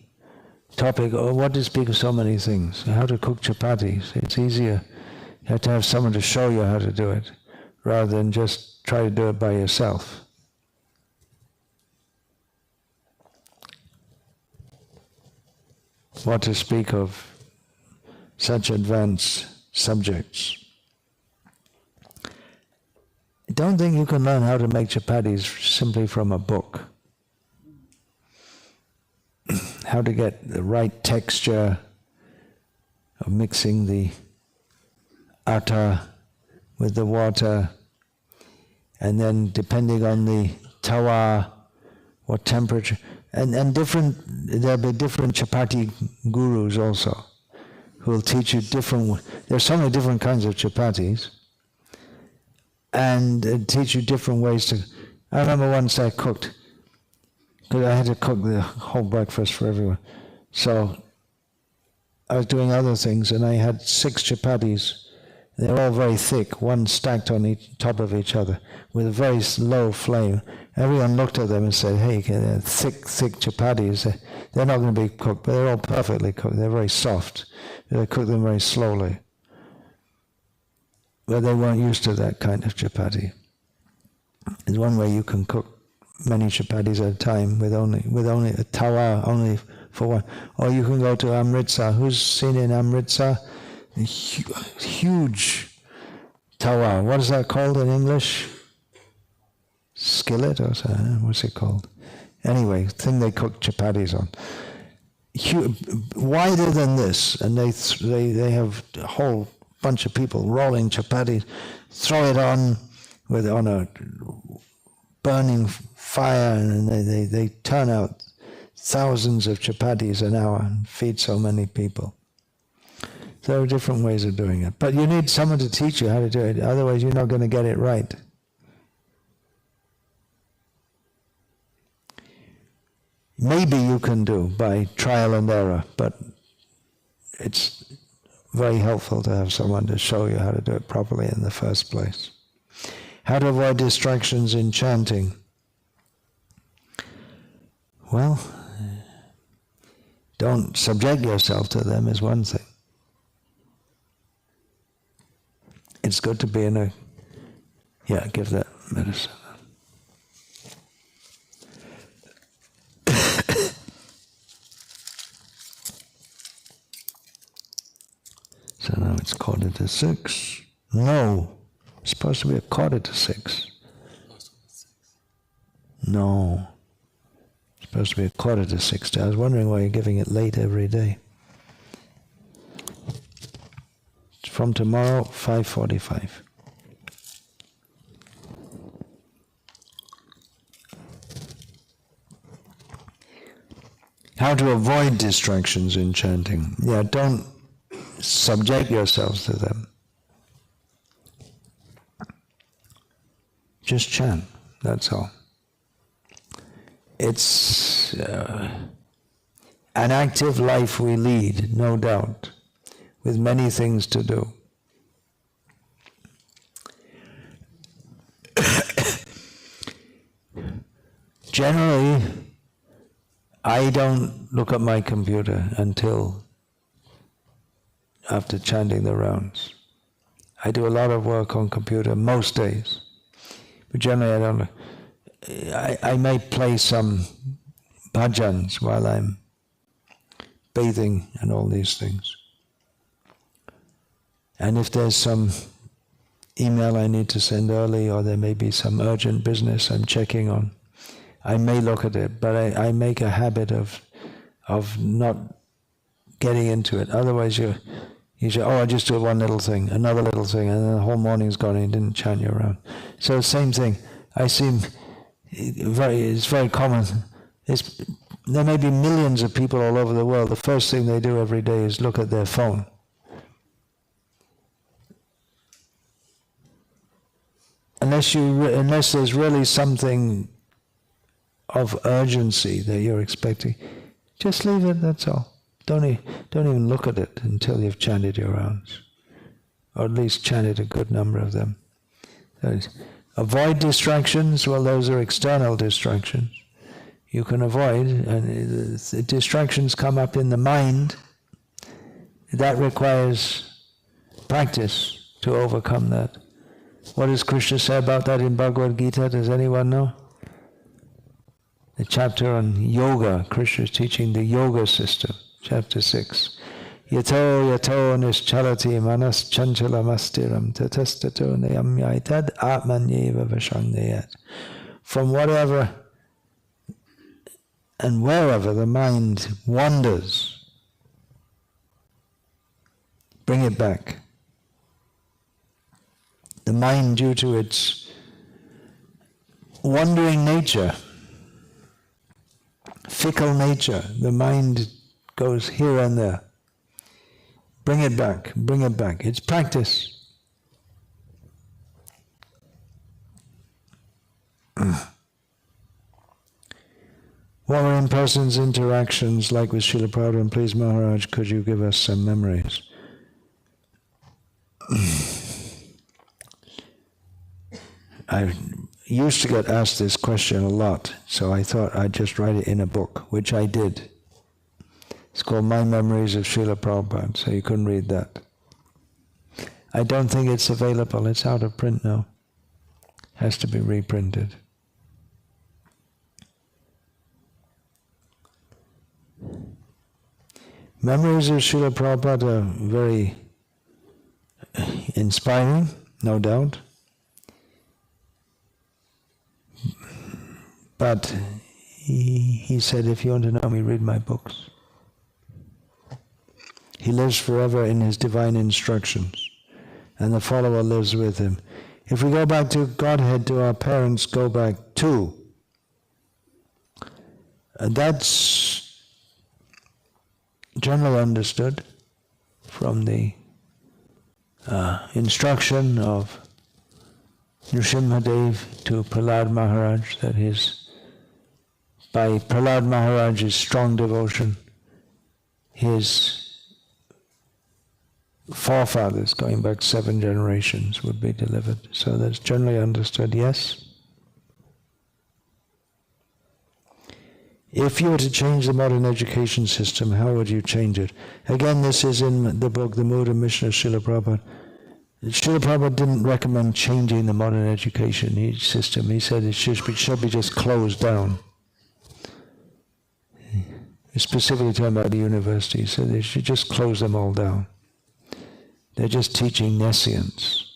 topic, or what to speak of so many things, how to cook chapatis, it's easier. You have to have someone to show you how to do it, rather than just try to do it by yourself. What to speak of such advanced subjects. Don't think you can learn how to make chapatis simply from a book. How to get the right texture of mixing the atta with the water, and then depending on the tawa, what temperature, and different, there'll be different chapati gurus also, who will teach you different, there's so many different kinds of chapatis, and teach you different ways to, I remember once I cooked, because I had to cook the whole breakfast for everyone, so I was doing other things, and I had 6 chapatis. They're all very thick, one stacked on top of each other, with a very low flame. Everyone looked at them and said, hey, they're thick chapatis. They're not going to be cooked, but they're all perfectly cooked. They're very soft. They cook them very slowly. But they weren't used to that kind of chapati. There's one way you can cook many chapatis at a time with only a tawa, only for one. Or you can go to Amritsar. Who's seen in Amritsar? A huge tawa. What is that called in English? Skillet or something? What's it called? Anyway, thing they cook chapatis on. Wider than this, and they have a whole bunch of people rolling chapatis, throw it on a burning fire, and they turn out thousands of chapatis an hour and feed so many people. There are different ways of doing it. But you need someone to teach you how to do it, otherwise you're not going to get it right. Maybe you can do by trial and error, but it's very helpful to have someone to show you how to do it properly in the first place. How to avoid distractions in chanting? Well, don't subject yourself to them is one thing. It's good to be in a, give that medicine. So now it's 5:45. No, it's supposed to be 5:45. No, it's supposed to be 5:45. I was wondering why you're giving it late every day. From tomorrow, 5:45. How to avoid distractions in chanting. Don't subject yourselves to them. Just chant, that's all. It's an active life we lead, no doubt, with many things to do. Generally, I don't look at my computer until after chanting the rounds. I do a lot of work on computer most days, but generally I don't. I may play some bhajans while I'm bathing and all these things. And if there's some email I need to send early, or there may be some urgent business I'm checking on, I may look at it, but I make a habit of not getting into it. Otherwise you say, I just do one little thing, another little thing, and then the whole morning's gone and you didn't chant your round. So same thing. It's very common. There may be millions of people all over the world. The first thing they do every day is look at their phone. Unless there's really something of urgency that you're expecting, just leave it, that's all. Don't even look at it until you've chanted your rounds, or at least chanted a good number of them. Avoid distractions. Well, those are external distractions. You can avoid, and the distractions come up in the mind. That requires practice to overcome that. What does Krishna say about that in Bhagavad Gita? Does anyone know? The chapter on yoga. Krishna is teaching the yoga system. Chapter 6. Yato nischalati manas chanchalamasstiram tatastato nayamyaitad atmanyeva vashangayat. From whatever and wherever the mind wanders, bring it back. The mind, due to its wandering nature, fickle nature, the mind goes here and there. Bring it back, bring it back. It's practice. What were in-person's interactions like with Srila Prabhupada? And please, Maharaj, could you give us some memories? I used to get asked this question a lot, so I thought I'd just write it in a book, which I did. It's called My Memories of Srila Prabhupada, so you couldn't read that. I don't think it's available. It's out of print now. Has to be reprinted. Memories of Srila Prabhupada are very inspiring, no doubt. But he said, if you want to know me, read my books. He lives forever in his divine instructions, and the follower lives with him. If we go back to Godhead, to our parents, go back to, that's generally understood from the instruction of Nrsimhadev to Prahlad Maharaj, that is, by Prahlad Maharaj's strong devotion, his forefathers, going back 7 generations, would be delivered. So that's generally understood, yes? If you were to change the modern education system, how would you change it? Again, this is in the book, The Mood and Mission of Srila Prabhupada. Srila Prabhupada didn't recommend changing the modern education system. He said it should be just closed down. He's specifically talking about the university. He said they should just close them all down. They're just teaching nescience.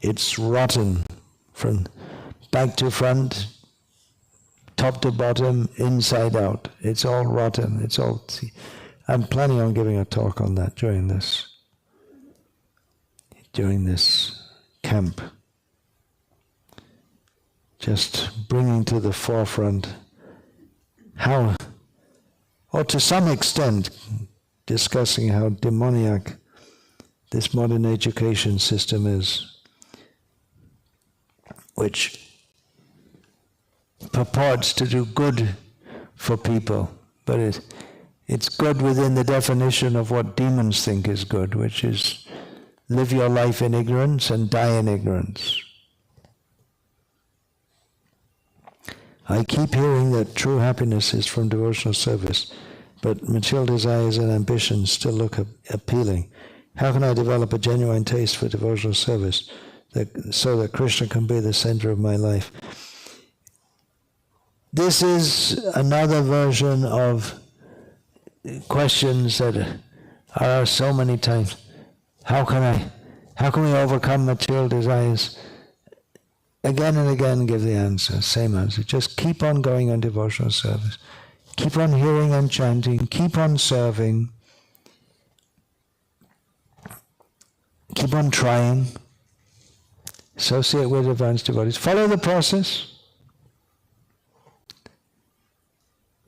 It's rotten from back to front, top to bottom, inside out. It's all rotten. It's all. I'm planning on giving a talk on that during this camp. Just bringing to the forefront how, or to some extent, discussing how demoniac this modern education system is, which purports to do good for people, but it's good within the definition of what demons think is good, which is live your life in ignorance and die in ignorance. I keep hearing that true happiness is from devotional service, but material desires and ambitions still look appealing. How can I develop a genuine taste for devotional service so that Krishna can be the center of my life? This is another version of questions that are asked so many times. How can we overcome material desires? Again and again give the answer, same answer. Just keep on going on devotional service. Keep on hearing and chanting. Keep on serving. Keep on trying. Associate with advanced devotees. Follow the process.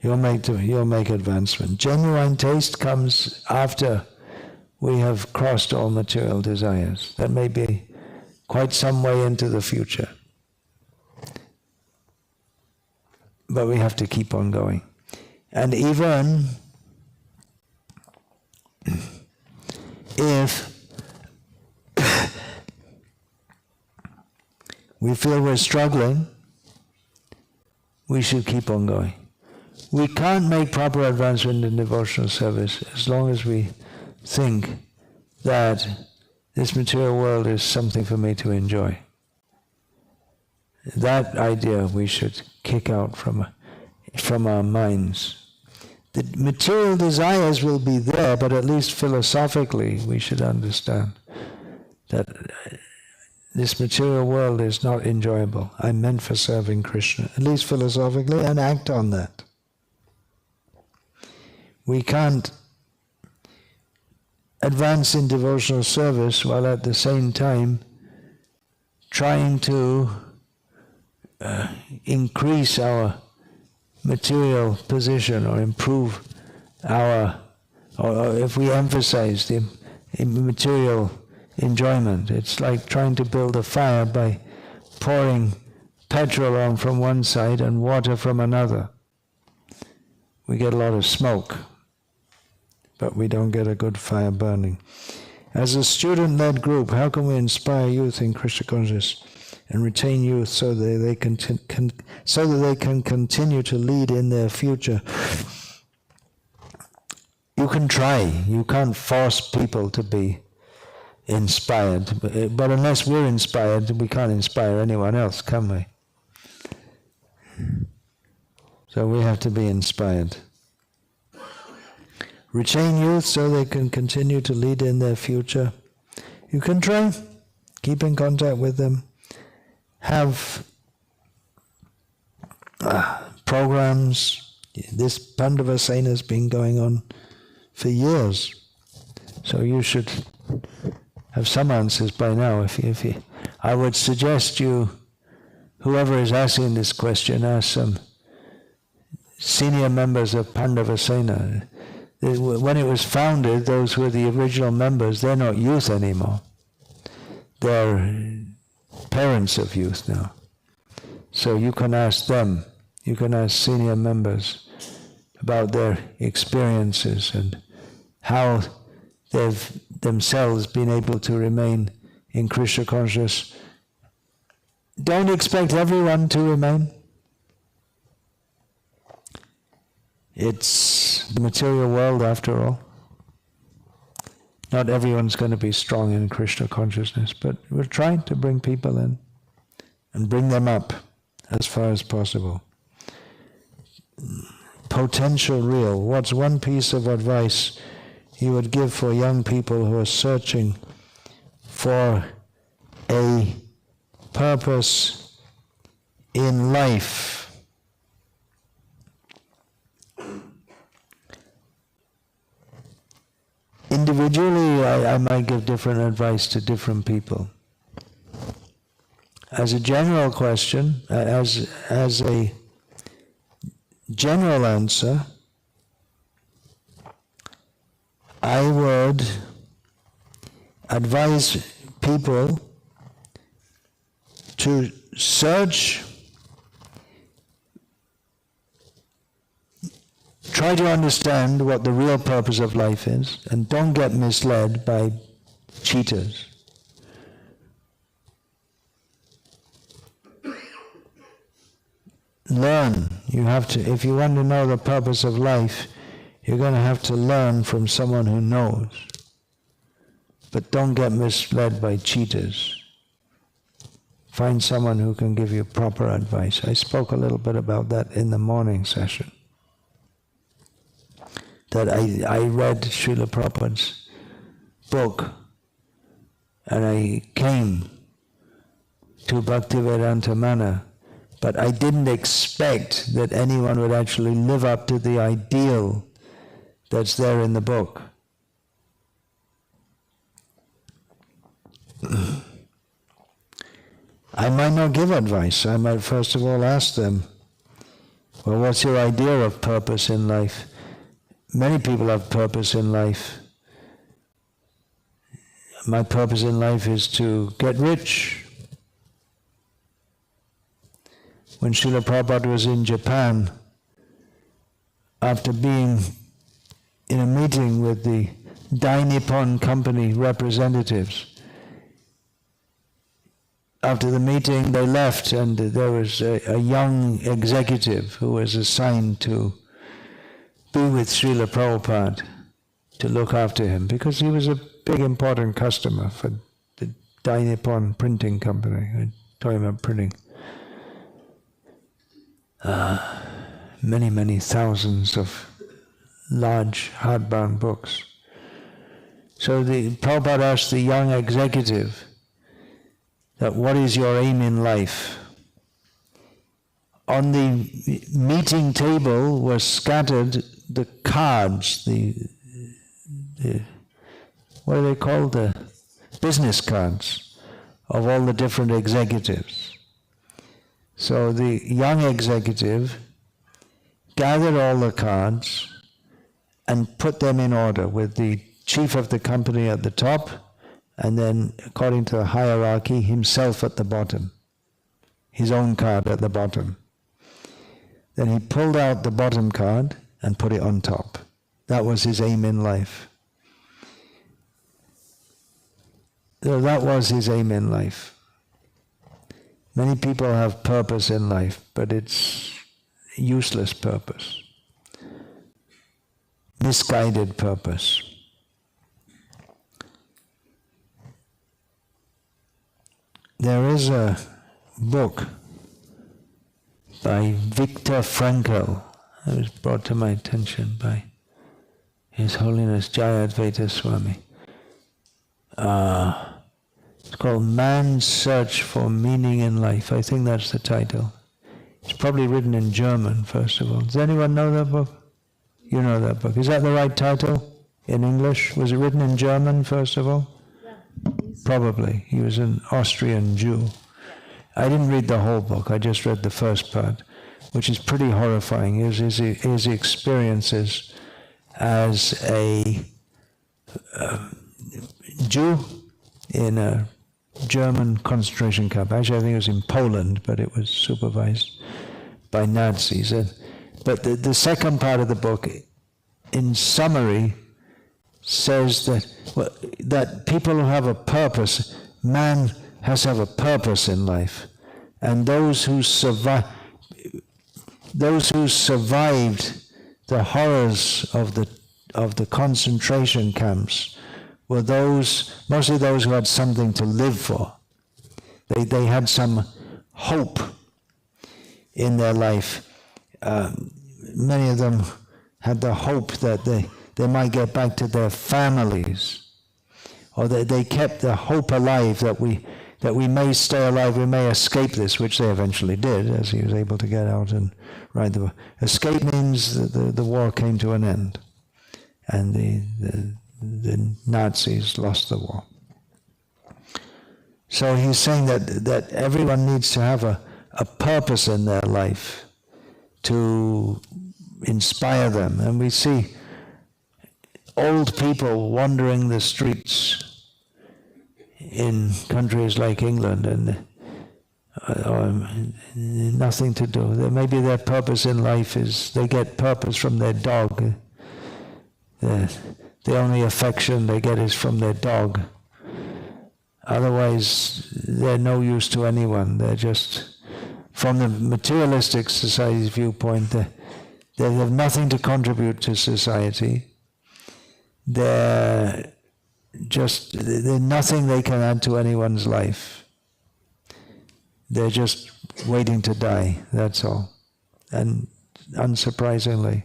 you'll make advancement. Genuine taste comes after we have crossed all material desires. That may be quite some way into the future. But we have to keep on going. And even if we feel we're struggling, we should keep on going. We can't make proper advancement in devotional service as long as we think that this material world is something for me to enjoy. That idea we should kick out from our minds. The material desires will be there, but at least philosophically we should understand that this material world is not enjoyable. I'm meant for serving Krishna, at least philosophically, and act on that. We can't advance in devotional service while at the same time trying to increase our material position or improve or if we emphasize the material enjoyment. It's like trying to build a fire by pouring petrol on from one side and water from another. We get a lot of smoke, but we don't get a good fire burning. As a student-led group, how can we inspire youth in Krishna consciousness and retain youth so that they can continue to lead in their future? You can try. You can't force people to be inspired. But unless we're inspired, we can't inspire anyone else, can we? So we have to be inspired. Retain youth so they can continue to lead in their future. You can try. Keep in contact with them. Have programs. This Pandavasena has been going on for years. So you should have some answers by now. I would suggest you, whoever is asking this question, ask some senior members of Pandavasena. When it was founded, those were the original members. They're not youth anymore. They're parents of youth now. So you can ask them. You can ask senior members about their experiences and how they've themselves been able to remain in Krishna consciousness. Don't expect everyone to remain. It's the material world after all. Not everyone's going to be strong in Krishna consciousness, but we're trying to bring people in and bring them up as far as possible. Potential real. What's one piece of advice you would give for young people who are searching for a purpose in life? Individually, I might give different advice to different people. As a general question, as a general answer, I would advise people to search, try to understand what the real purpose of life is, and don't get misled by cheaters. Learn. You have to, if you want to know the purpose of life, you're going to have to learn from someone who knows. But don't get misled by cheaters. Find someone who can give you proper advice. I spoke a little bit about that in the morning session. That I read Srila Prabhupada's book, and I came to Bhaktivedanta Mana, but I didn't expect that anyone would actually live up to the ideal that's there in the book. I might not give advice. I might first of all ask them, Well, what's your idea of purpose in life? Many people have purpose in life. My purpose in life is to get rich. When Srila Prabhupada was in Japan, after being in a meeting with the Dai Nippon Company representatives, after the meeting they left, and there was a young executive who was assigned to be with Srila Prabhupada to look after him, because he was a big important customer for the Dai Nippon Printing Company. I'm talking about printing many thousands of large hardbound books. So the Prabhupada asked the young executive that, what is your aim in life? On the meeting table were scattered the cards, the what are they called? The business cards of all the different executives. So the young executive gathered all the cards and put them in order, with the chief of the company at the top, and then, according to the hierarchy, himself at the bottom, his own card at the bottom. Then he pulled out the bottom card and put it on top. That was his aim in life. So that was his aim in life. Many people have purpose in life, but it's useless purpose, misguided purpose. There is a book by Viktor Frankl that was brought to my attention by His Holiness Jayadvaita Swami. It's called Man's Search for Meaning in Life. I think that's the title. It's probably written in German, first of all. Does anyone know that book? You know that book. Is that the right title in English? Was it written in German, first of all? Probably. He was an Austrian Jew. I didn't read the whole book. I just read the first part, which is pretty horrifying. His experiences as a Jew in a German concentration camp. Actually, I think it was in Poland, but it was supervised by Nazis. But the second part of the book, in summary, says that people who have a purpose, man has to have a purpose in life, and those who survived the horrors of the concentration camps were mostly those who had something to live for. They had some hope in their life. Many of them had the hope that they might get back to their families, or they kept the hope alive that we may stay alive, we may escape this, which they eventually did, as he was able to get out and write the book. Escape means that the war came to an end, and the Nazis lost the war. So he's saying that everyone needs to have a purpose in their life to inspire them. And we see old people wandering the streets in countries like England, and nothing to do. Maybe their purpose in life is they get purpose from their dog. The only affection they get is from their dog. Otherwise, they're no use to anyone. They're just, from the materialistic society's viewpoint, they have nothing to contribute to society. There's nothing they can add to anyone's life. They're just waiting to die, that's all. And unsurprisingly,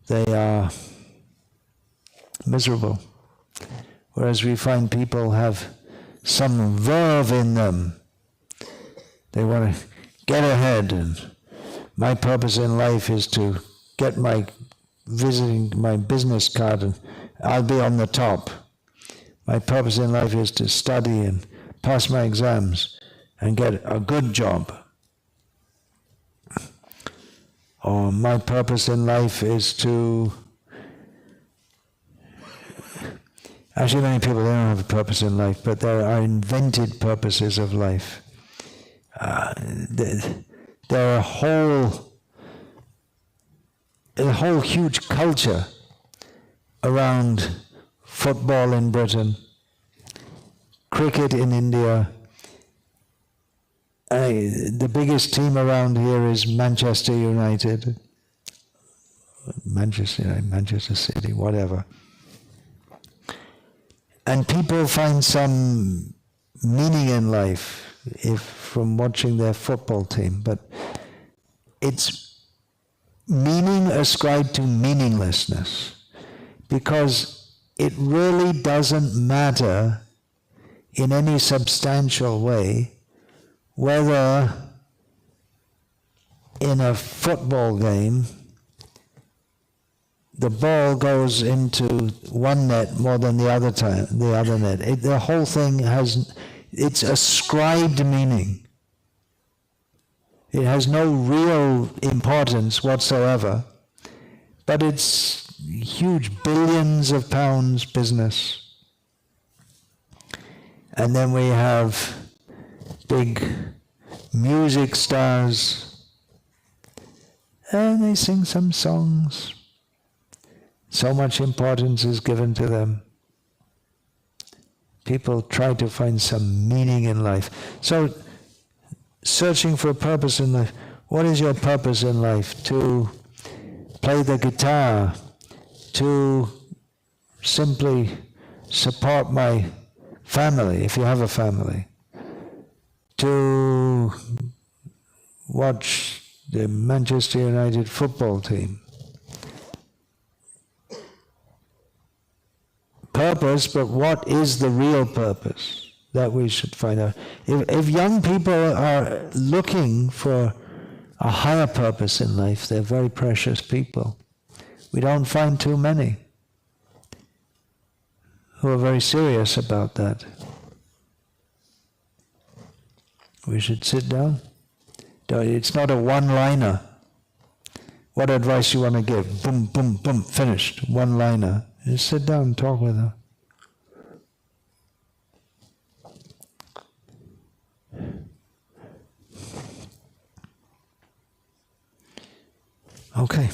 they are miserable. Whereas we find people have some verve in them. They want to get ahead, and my purpose in life is to get my business card and I'll be on the top. My purpose in life is to study and pass my exams and get a good job. or my purpose in life is to... Actually, many people, they don't have a purpose in life, but there are invented purposes of life. There are a whole huge culture around football in Britain, cricket in India. The biggest team around here is Manchester United, Manchester City, whatever. And people find some meaning in life from watching their football team, but it's meaning ascribed to meaninglessness, because it really doesn't matter in any substantial way whether in a football game the ball goes into one net more than the other net. The whole thing it's ascribed meaning. It has no real importance whatsoever, but it's huge, billions of pounds business. And then we have big music stars, and they sing some songs. So much importance is given to them. People try to find some meaning in life. So, searching for a purpose in life. What is your purpose in life? To play the guitar, to simply support my family, if you have a family, to watch the Manchester United football team. Purpose, but what is the real purpose? That we should find out. If young people are looking for a higher purpose in life, they're very precious people. We don't find too many who are very serious about that. We should sit down. It's not a one-liner. What advice you want to give? Boom, boom, boom, finished. One-liner. Just sit down and talk with her. Okay.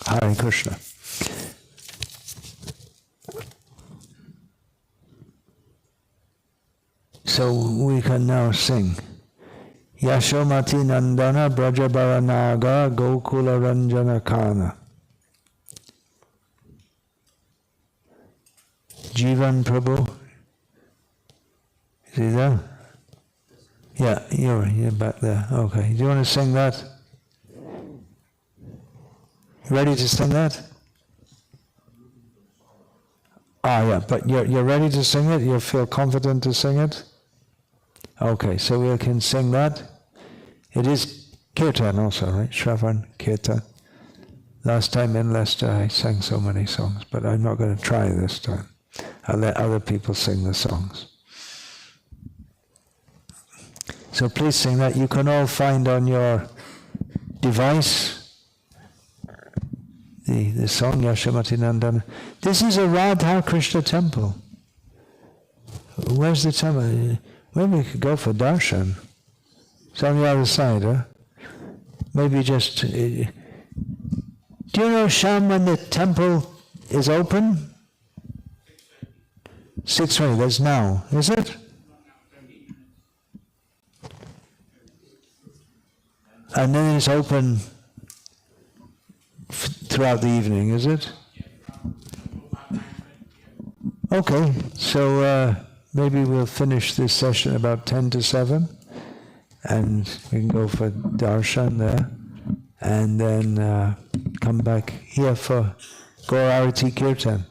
Hare Krishna. So we can now sing. Yashomati Nandana Brajabaranaga Gokula Ranjana Kana. Jivan Prabhu. Is he there? Yeah, you're back there. Okay. Do you want to sing that? Ready to sing that? Yeah, but you're ready to sing it? You feel confident to sing it? Okay, so we can sing that. It is kirtan also, right? Shravana-kirtana. Last time in Leicester I sang so many songs, but I'm not going to try this time. I'll let other people sing the songs. So please sing that. You can all find on your device the song Yashomati Nandana. This is a Radha Krishna temple. Where's the temple? Maybe we could go for darshan. It's on the other side, huh? Maybe just... do you know, Sham, when the temple is open? 6:20, that's now, is it? And then it's open throughout the evening, is it? Okay, so maybe we'll finish this session about 10 to 7, and we can go for darshan there, and then come back here for Gaur Arati Kirtan.